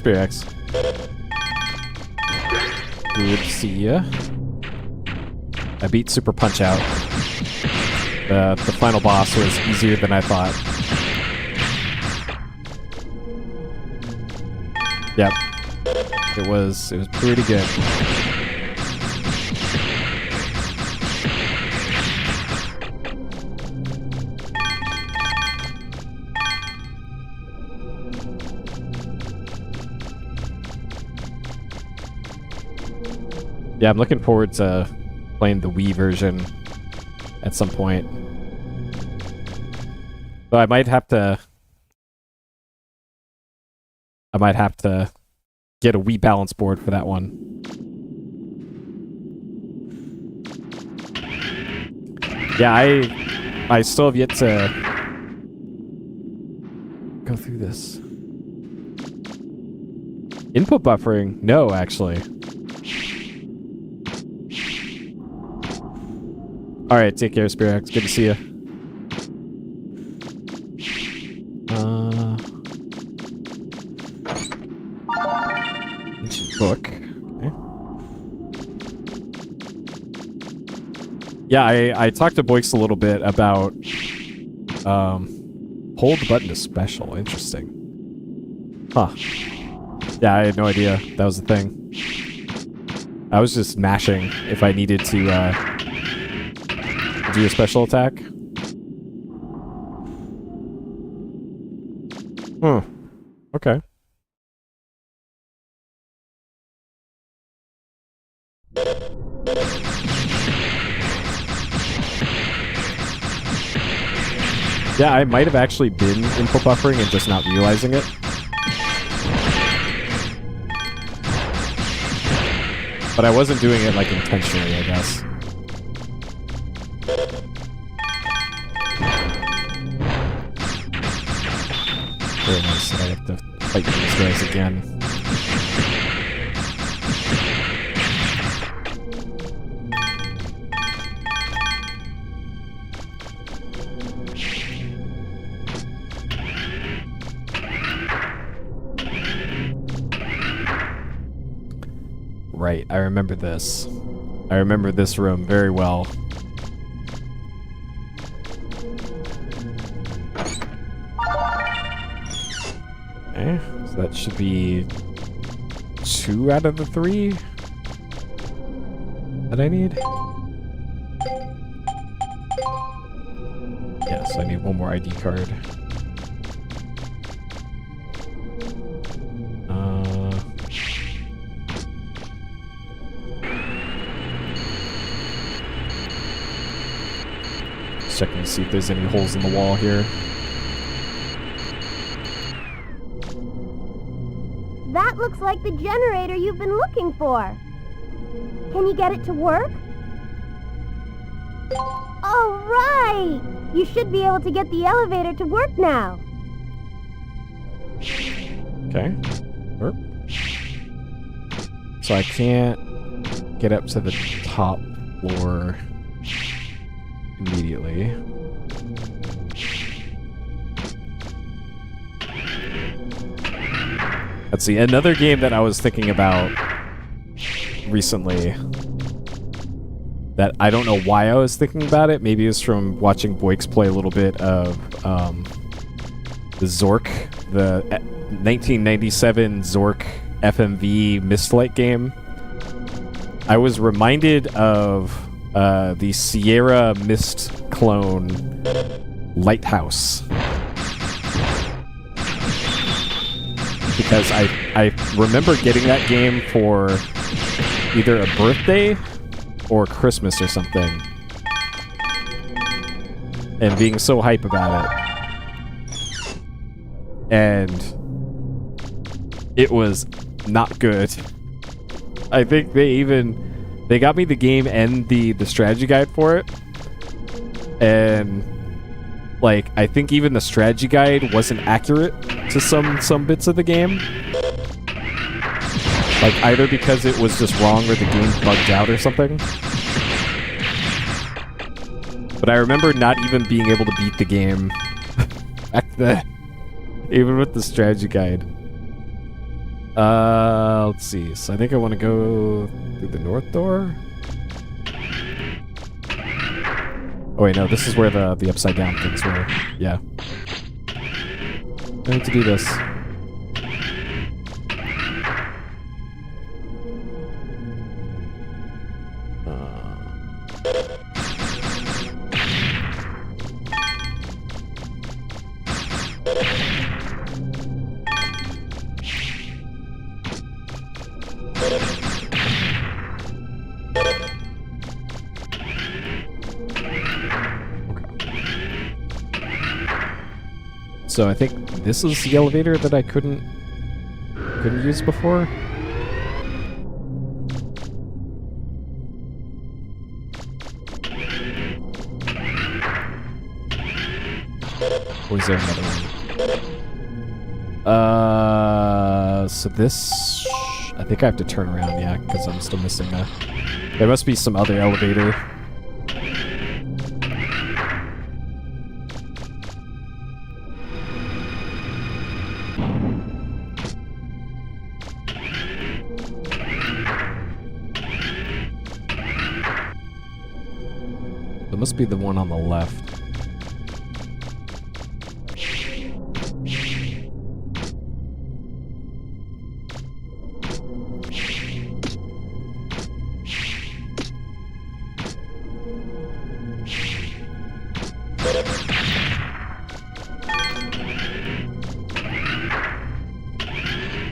PSX. Good to see ya. I beat Super Punch Out. The final boss was easier than I thought. Yep. It was pretty good. Yeah, I'm looking forward to playing the Wii version at some point. So I might have to get a Wii balance board for that one. Yeah, I still have yet to go through this. Input buffering? No, actually. Alright, take care, Spirax. Good to see you. Ancient book. Okay. Yeah, I talked to Boyks a little bit about hold the button to special. Interesting. Huh. Yeah, I had no idea that was a thing. I was just mashing if I needed to do a special attack. Okay. Yeah, I might have actually been input buffering and just not realizing it. But I wasn't doing it, like, intentionally, I guess. Very nice that I have to fight these guys again. Right, I remember this. I remember this room very well. Okay, so that should be 2 out of the 3 that I need. Yes, I need one more ID card. Checking to see if there's any holes in the wall here. That looks like the generator you've been looking for. Can you get it to work? All right! You should be able to get the elevator to work now. Okay. Work. So I can't get up to the top floor immediately. Let's see, another game that I was thinking about recently that I don't know why I was thinking about it. Maybe it was from watching Boyks play a little bit of the Zork, the 1997 Zork FMV Mistlight game. I was reminded of the Sierra Mist clone Lighthouse. Because I remember getting that game for either a birthday or Christmas or something. And being so hype about it. And it was not good. I think they got me the game and the strategy guide for it. And like I think even the strategy guide wasn't accurate to some bits of the game. Like either because it was just wrong or the game bugged out or something. But I remember not even being able to beat the game back then. Even with the strategy guide. Let's see. So I think I want to go through the north door. Oh wait, no, this is where the upside down things were. Yeah. I need to do this. So I think this is the elevator that I couldn't use before. Or is there another one? So this, I think I have to turn around, yeah, because I'm still missing a. There must be some other elevator. It must be the one on the left.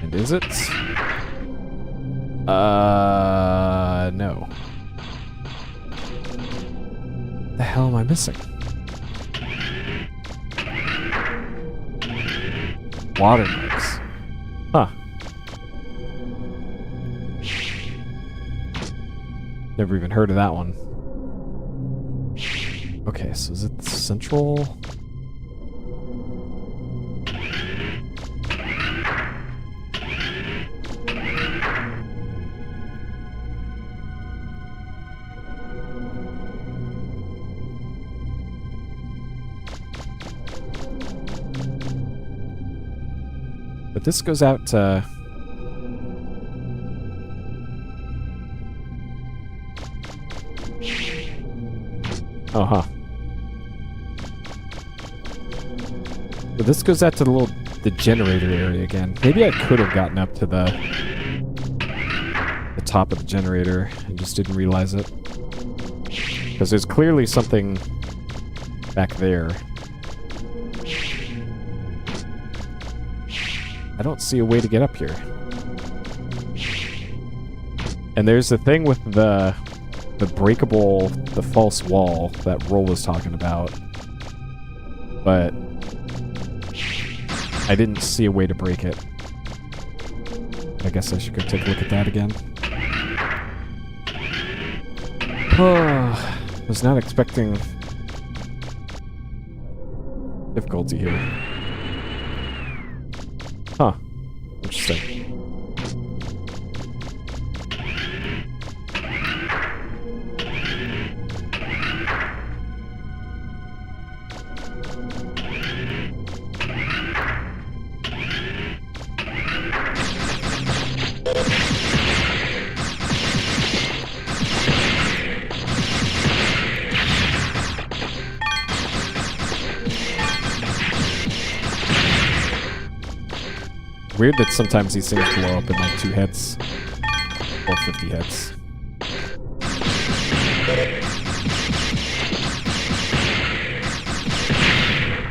And is it? No. The hell am I missing? Watermarks. Huh. Never even heard of that one. Okay, so is it central? But this goes out to... Oh, huh. But this goes out to the generator area again. Maybe I could have gotten up to the top of the generator and just didn't realize it. Because there's clearly something back there. I don't see a way to get up here. And there's the thing with the breakable, the false wall that Roll was talking about. But I didn't see a way to break it. I guess I should go take a look at that again. Oh, was not expecting difficulty here. Huh. Interesting. Weird that sometimes these things blow up in like 2 hits. Or 50 hits.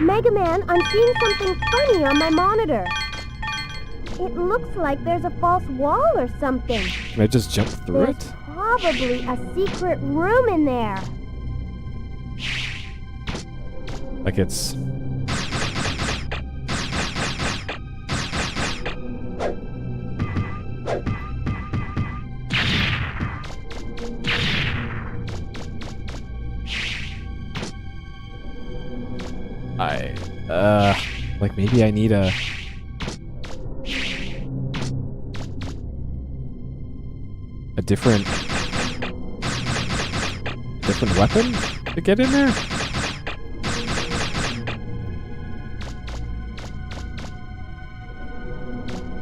Mega Man, I'm seeing something funny on my monitor. It looks like there's a false wall or something. Can I just jump through There's it? probably a secret room in there. Like it's... like maybe I need a different weapon to get in there?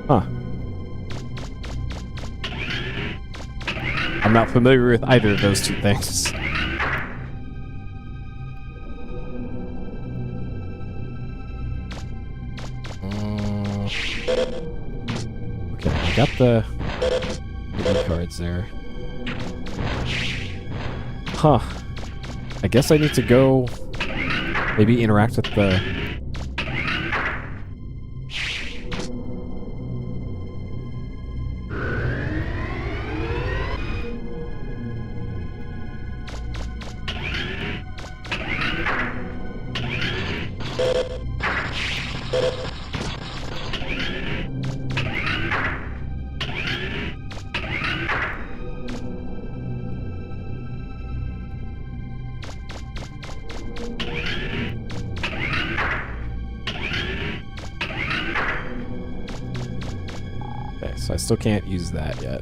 Huh. I'm not familiar with either of those two things. Okay, I got the cards there. Huh. I guess I need to go maybe interact with the... Okay, so I still can't use that yet.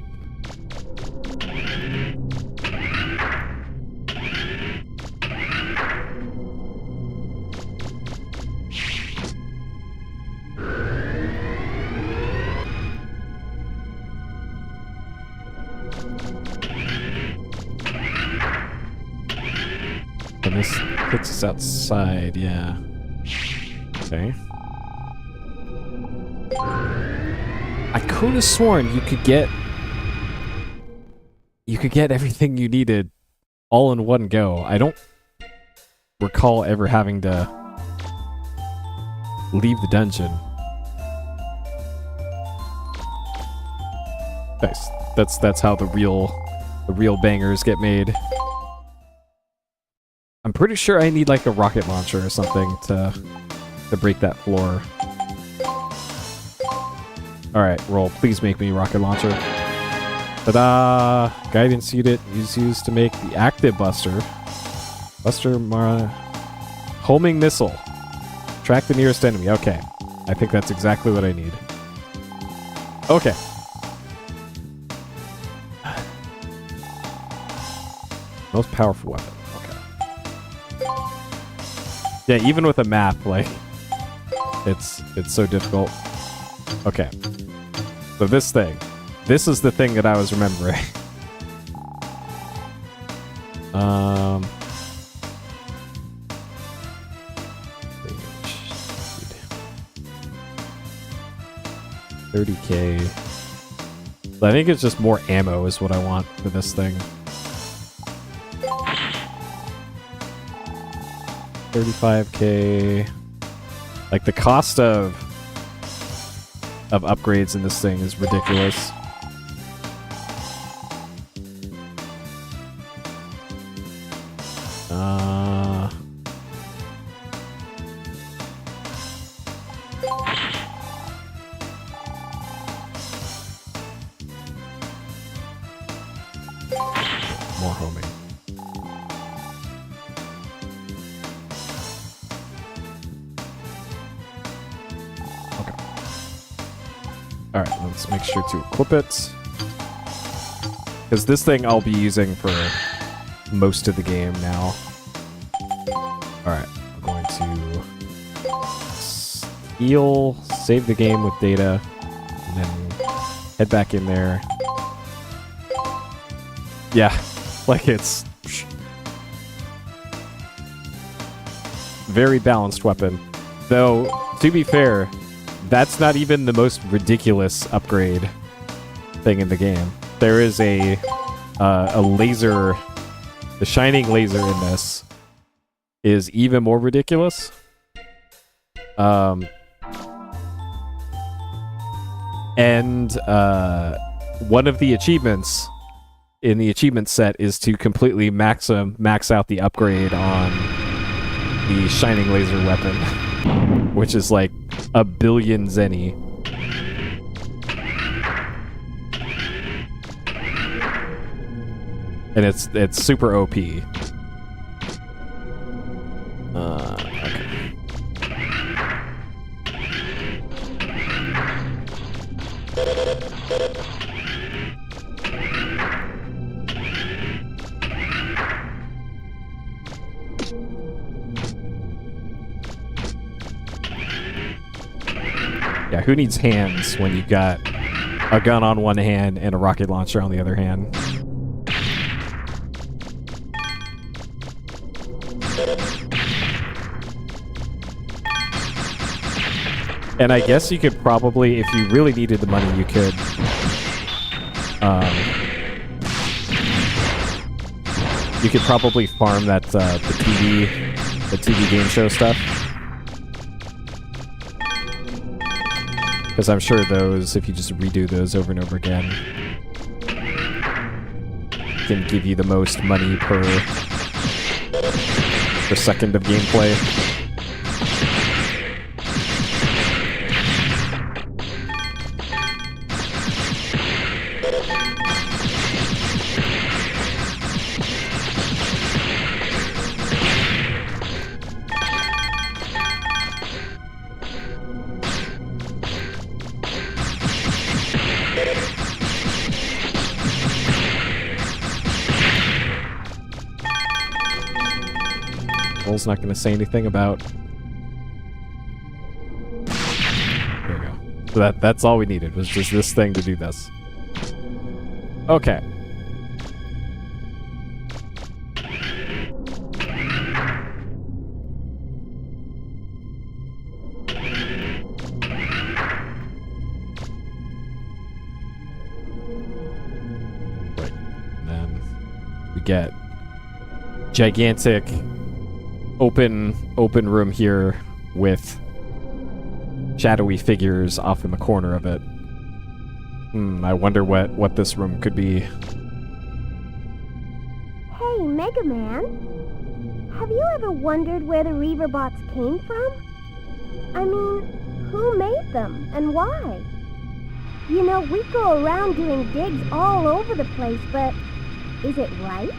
And this puts us outside, yeah. Okay. I could have sworn you could get everything you needed all in one go. I don't recall ever having to leave the dungeon. Nice. That's how the real bangers get made. I'm pretty sure I need like a rocket launcher or something to break that floor. Alright, roll. Please make me rocket launcher. Ta-da! Guidance unit is used to make the active buster. Buster Mara... Homing missile. Track the nearest enemy. Okay. I think that's exactly what I need. Okay. Most powerful weapon. Okay. Yeah, even with a map, like... It's so difficult. Okay. So this is the thing that I was remembering. $30K. I think it's just more ammo is what I want for this thing. 35K. Like the cost of upgrades in this thing is ridiculous. More homing. Alright, let's make sure to equip it. Because this thing I'll be using for most of the game now. Alright, I'm going to heal, save the game with data, and then head back in there. Yeah, like it's very balanced weapon. Though, to be fair, that's not even the most ridiculous upgrade thing in the game. There is a laser, the shining laser in this is even more ridiculous. And one of the achievements in the achievement set is to completely max out the upgrade on the Shining Laser weapon, which is like 1 billion zenny. And it's super OP. Okay. Yeah, who needs hands when you've got a gun on one hand and a rocket launcher on the other hand? And I guess you could probably, if you really needed the money, you could probably farm that the TV game show stuff. Because I'm sure those, if you just redo those over and over again, can give you the most money per second of gameplay. Not going to say anything about. There we go. So that's all we needed, was just this thing to do this. Okay. Right. And then we get gigantic open room here with shadowy figures off in the corner of it. I wonder what this room could be. Hey, Mega Man. Have you ever wondered where the Reaverbots came from? I mean, who made them and why? You know, we go around doing digs all over the place, but is it right?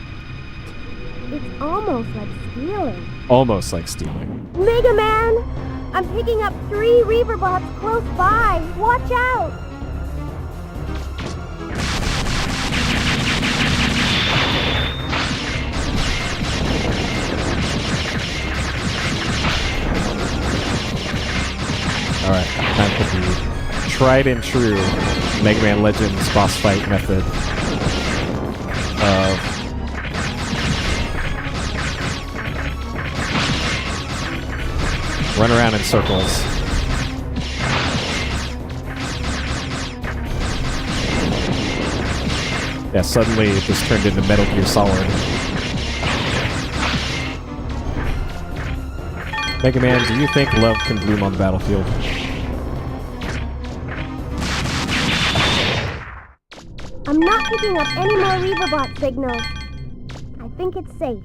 It's almost like stealing. Almost like stealing. Mega Man! I'm picking up 3 Reaverbots close by. Watch out! Alright, time for the tried and true Mega Man Legends boss fight method of run around in circles. Yeah, suddenly it just turned into Metal Gear Solid. Mega Man, do you think love can bloom on the battlefield? I'm not picking up any more Reaverbot signals. I think it's safe.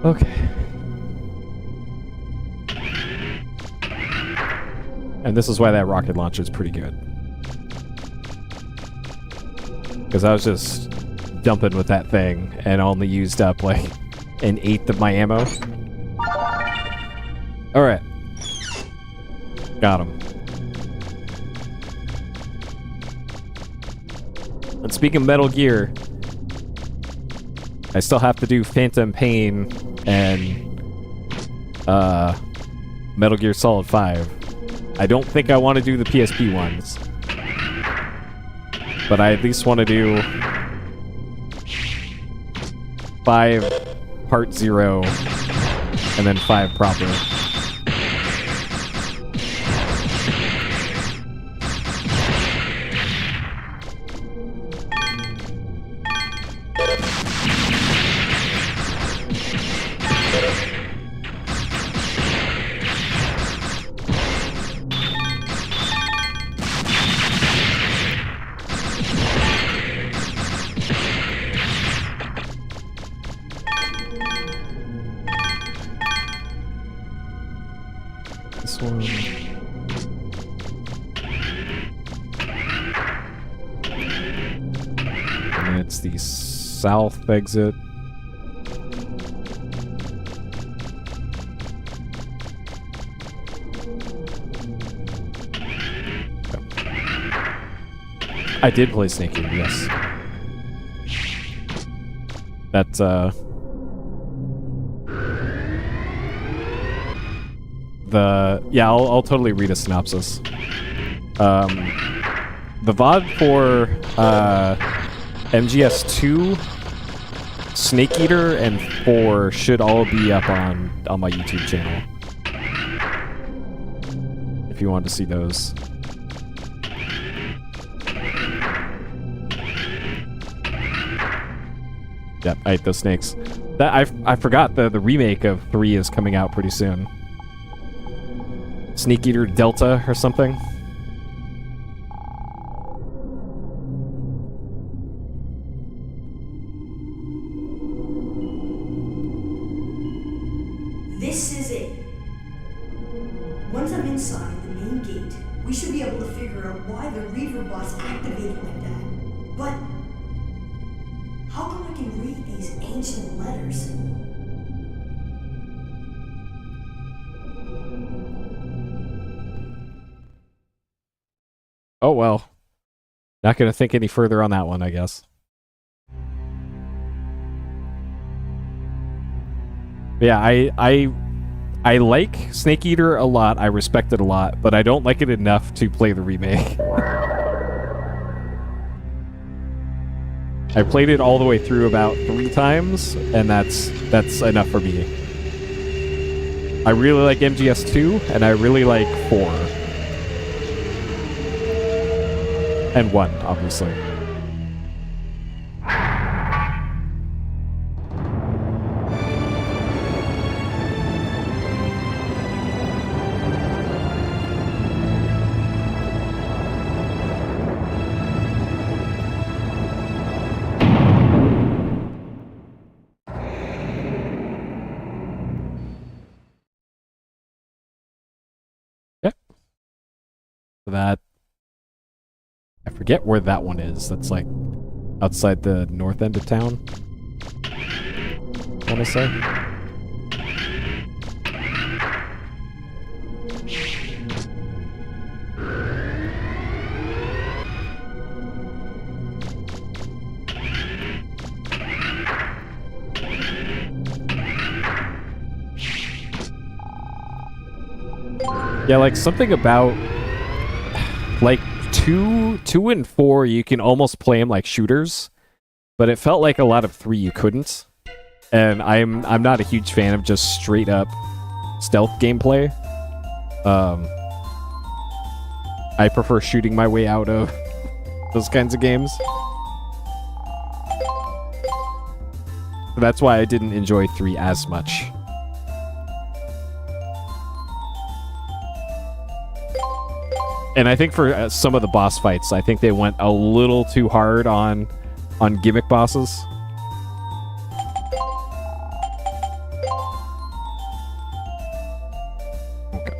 Okay. And this is why that rocket launcher is pretty good. Because I was just dumping with that thing and only used up like 1/8 of my ammo. Alright. Got him. And speaking of Metal Gear, I still have to do Phantom Pain and Metal Gear Solid 5. I don't think I want to do the PSP ones, but I at least want to do 5 Part 0 and then 5 proper. one. And it's the south exit. I did play Snake Eater, yes. That's, I'll totally read a synopsis. The VOD for, MGS2, Snake Eater, and 4 should all be up on my YouTube channel. If you want to see those. Yep, I ate those snakes. That I forgot the remake of 3 is coming out pretty soon. Snake Eater Delta or something. This is it. Once I'm inside the main gate, we should be able to figure out why the Reaver bots activated like that. But how come I can read these ancient letters? Oh well. Not gonna think any further on that one, I guess. But yeah, I like Snake Eater a lot, I respect it a lot, but I don't like it enough to play the remake. I played it all the way through about 3 times, and that's enough for me. I really like MGS2, and I really like 4. And 1, obviously. That I forget where that one is. That's like outside the north end of town, I want to say. Yeah, like something about like 2 and 4, you can almost play them like shooters, but it felt like a lot of 3 you couldn't. And I'm not a huge fan of just straight up stealth gameplay. I prefer shooting my way out of those kinds of games. That's why I didn't enjoy 3 as much. And I think for some of the boss fights, I think they went a little too hard on gimmick bosses. Okay.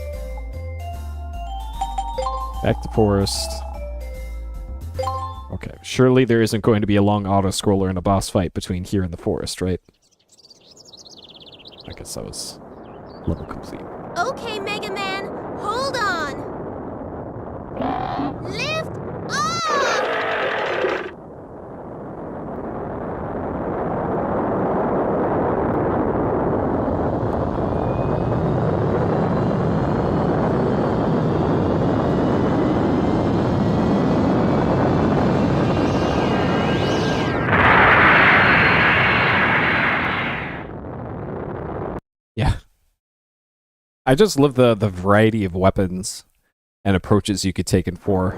Back to forest. Okay, surely there isn't going to be a long auto-scroller in a boss fight between here and the forest, right? I guess that was level complete. Okay, Mega Man, hold on. Lift off! Yeah. I just love the variety of weapons and approaches you could take in 4.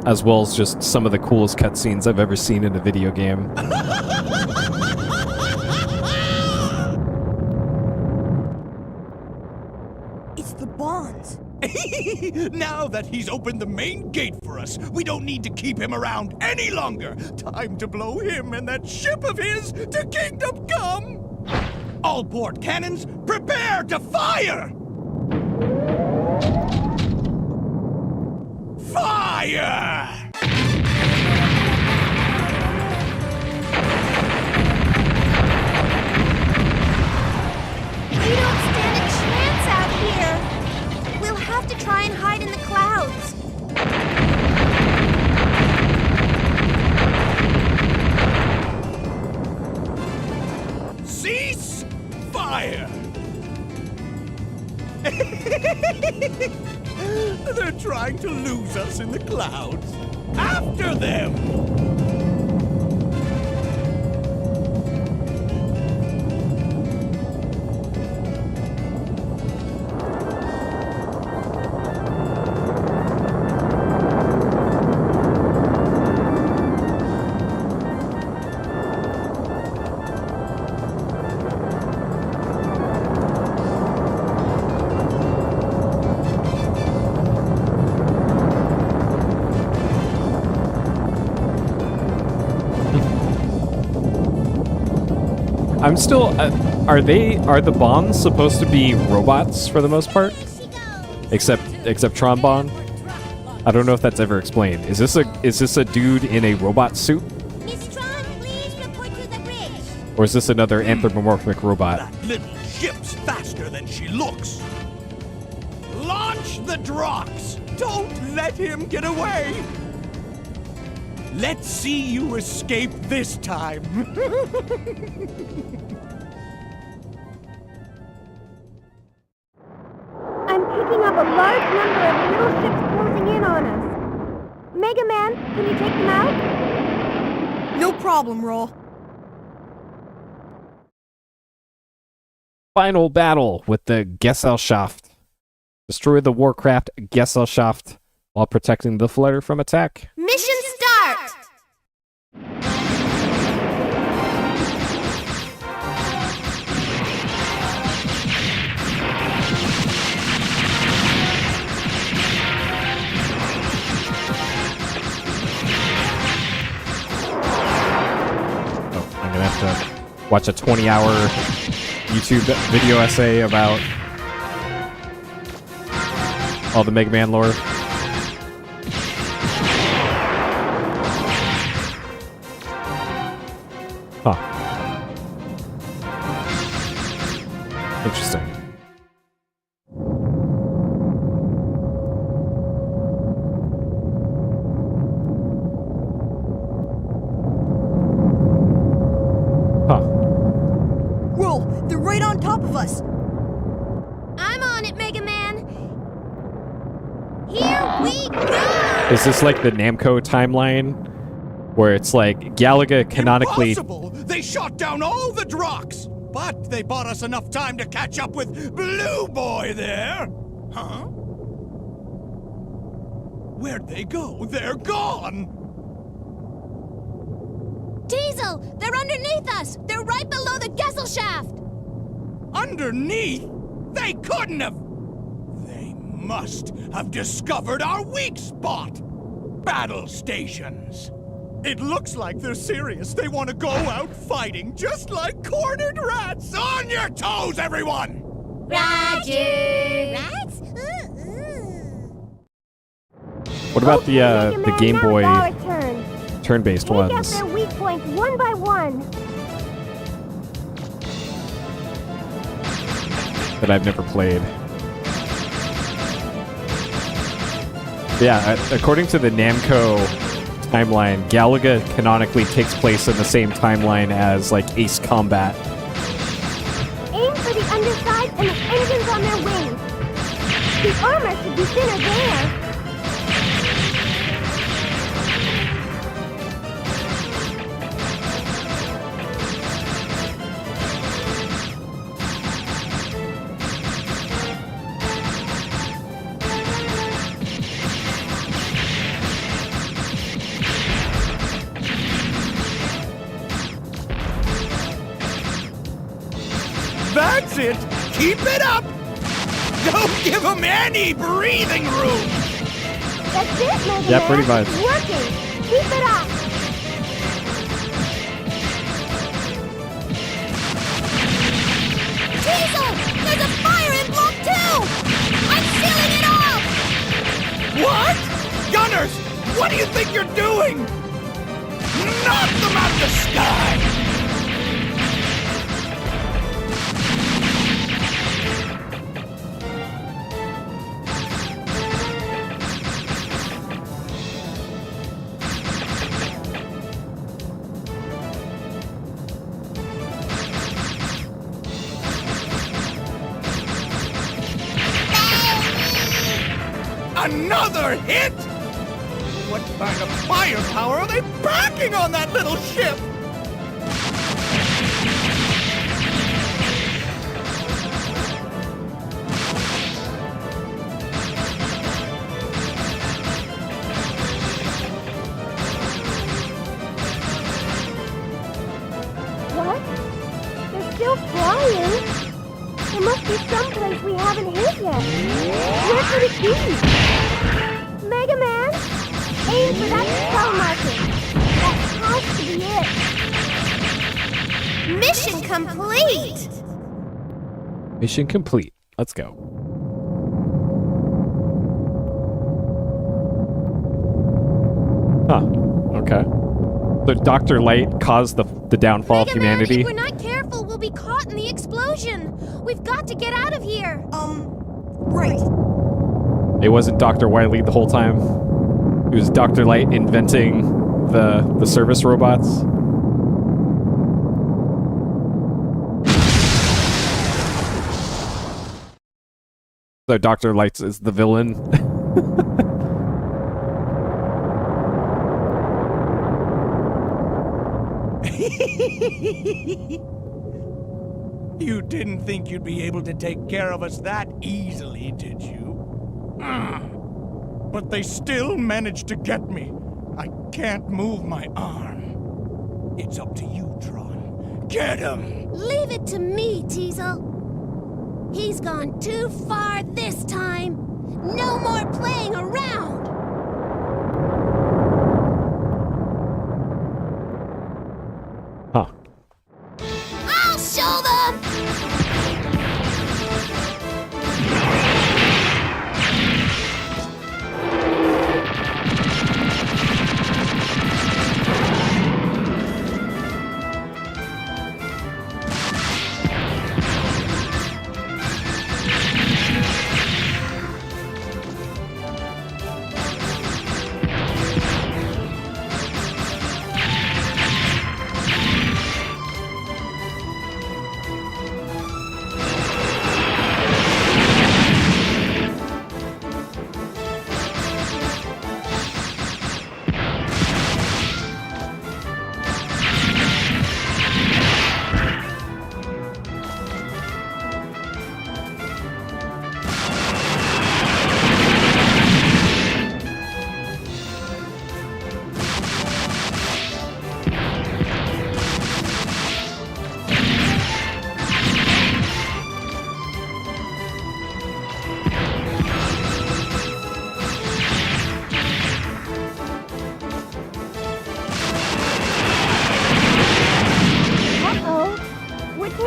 As well as just some of the coolest cutscenes I've ever seen in a video game. It's the bonds. See? Now that he's opened the main gate for us, we don't need to keep him around any longer. Time to blow him and that ship of his to Kingdom Come! All port cannons, prepare to fire! Fire! We don't stand a chance out here. We'll have to try and hide in the clouds. Cease fire! They're trying to lose us in the clouds. After them! I'm still. Are the bombs supposed to be robots for the most part? Except Trombone? I don't know if that's ever explained. Is this a dude in a robot suit? Miss Tron, please report to the bridge. Or is this another anthropomorphic robot? That little ship's faster than she looks. Launch the Drox! Don't let him get away! Let's see you escape this time. I'm picking up a large number of little ships closing in on us. Mega Man, can you take them out? No problem, Roll. Final battle with the Gesellschaft. Destroy the Warcraft Gesellschaft while protecting the flighter from attack. Mission start! Oh, I'm gonna have to watch a 20-hour YouTube video essay about all the Mega Man lore. Huh. Interesting. Huh. Roll, they're right on top of us. I'm on it, Mega Man. Here we go! Is this like the Namco timeline? Where it's like Galaga canonically... Impossible! They shot down all the Drox! But they bought us enough time to catch up with Blue Boy there! Huh? Where'd they go? They're gone! Diesel, they're underneath us! They're right below the Gesellschaft! Underneath? They couldn't have! They must have discovered our weak spot! Battle stations! It looks like they're serious. They want to go out fighting just like cornered rats! On your toes, everyone! Roger! Rats? What about Okay, Mega the Man, Game now Boy it's our turn. turn-based Take out ones? their weak points one by one. That I've never played. Yeah, according to the Namco timeline, Galaga canonically takes place in the same timeline as like Ace Combat. Aim for the underside and the engines on their wings. The armor should be thinner there. That's it! Keep it up! Don't give him any breathing room! That's it, Mega Yeah, Man. pretty much. It's working. Keep it up. Diesel! There's a fire in Block 2! I'm sealing it off! What? Gunners, what do you think you're doing? Knock them out of the sky! Another hit? What kind of firepower are they packing on that little ship? What? They're still flying? There must be someplace we haven't hit yet. Where could it be? Mega Man? Aim for that star marking. That has to be it. Mission complete! Mission complete. Let's go. Huh. Okay. So Dr. Light caused the downfall of Mega Man, humanity. if we're not careful, we'll be caught in the explosion. We've got to get out of here. Right. It wasn't Dr. Wily the whole time. It was Dr. Light inventing the service robots. So Dr. Light is the villain. You didn't think you'd be able to take care of us that easily, did you? But they still managed to get me. I can't move my arm. It's up to you, Tron. Get him! Leave it to me, Teasel. He's gone too far this time. No more playing around. Huh. I'll show them!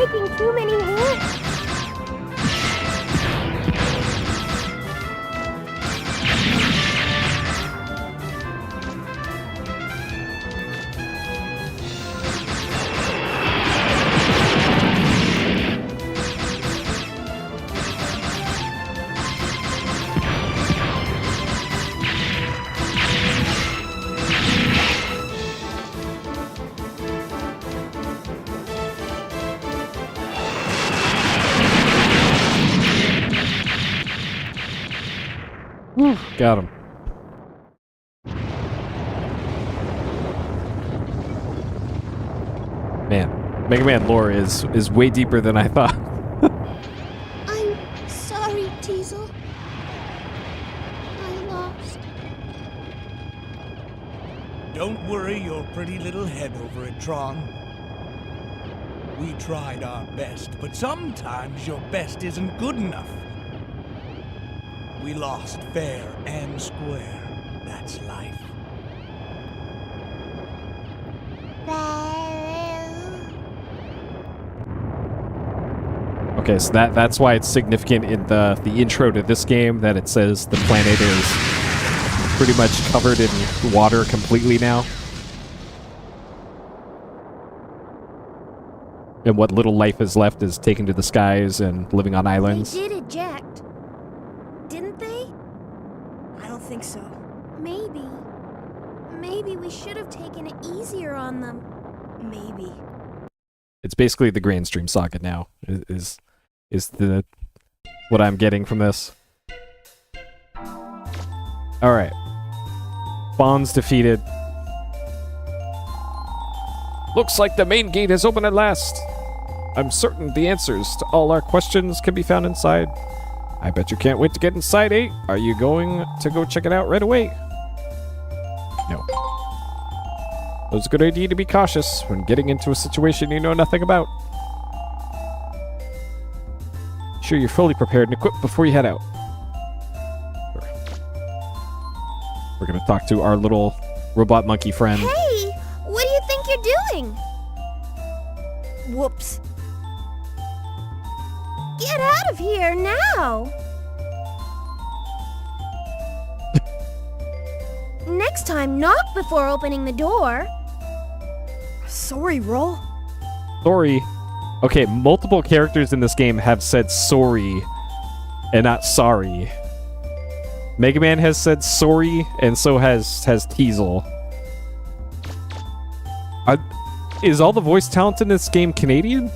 taking too many hits. Got him. Man, Mega Man lore is way deeper than I thought. I'm sorry, Teasel. I lost. Don't worry your pretty little head over it, Tron. We tried our best, but sometimes your best isn't good enough. We lost fair and square. That's life. Okay, so that's why it's significant in the intro to this game that it says the planet is pretty much covered in water completely now. And what little life is left is taken to the skies and living on islands. They did eject, didn't they? I don't think so. Maybe we should have taken it easier on them. Maybe. It's basically the Grand Stream Saga now, is the what I'm getting from this. Alright. Bond's defeated. Looks like the main gate is open at last. I'm certain the answers to all our questions can be found inside. I bet you can't wait to get inside, eh? Are you going to go check it out right away? No. It was a good idea to be cautious when getting into a situation you know nothing about. Sure you're fully prepared and equipped before you head out. We're gonna talk to our little robot monkey friend. Hey, what do you think you're doing? Whoops. Get out of here now! Next time, knock before opening the door. Sorry, Roll. Sorry. Okay, multiple characters in this game have said sorry and not sorry. Mega Man has said sorry, and so has Teasel. Is all the voice talent in this game Canadian?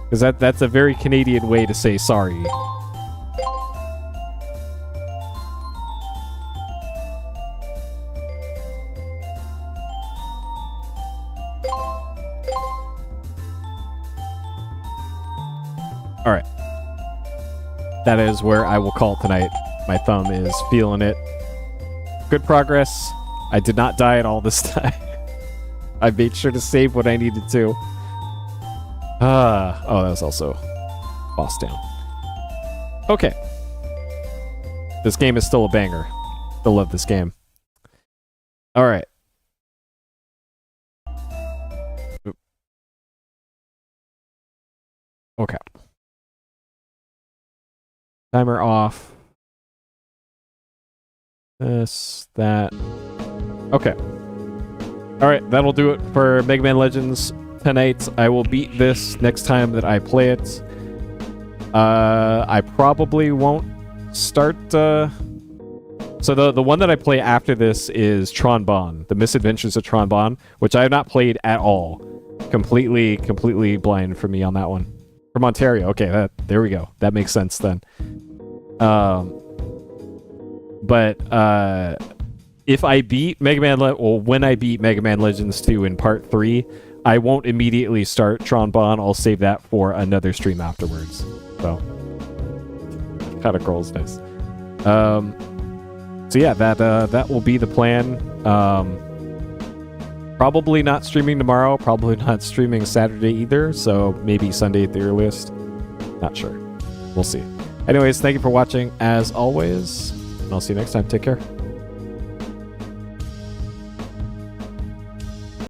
Because that's a very Canadian way to say sorry. Alright. That is where I will call it tonight. My thumb is feeling it. Good progress. I did not die at all this time. I made sure to save what I needed to. Oh, that was also boss down. Okay. This game is still a banger. Still love this game. Alright. Okay. Timer off. This, that. Okay. Alright, that'll do it for Mega Man Legends tonight. I will beat this next time that I play it. I probably won't start... So the one that I play after this is Tron Bonne. The Misadventures of Tron Bonne, which I have not played at all. Completely blind for me on that one. From Ontario. Okay, there we go. That makes sense then. If I beat Mega Man, when I beat Mega Man Legends 2 in Part 3, I won't immediately start Tron Bonne. I'll save that for another stream afterwards. So, kind of girl's nice. So yeah, that will be the plan. Probably not streaming tomorrow. Probably not streaming Saturday either. So maybe Sunday at the earliest. Not sure. We'll see. Anyways, thank you for watching as always. And I'll see you next time. Take care.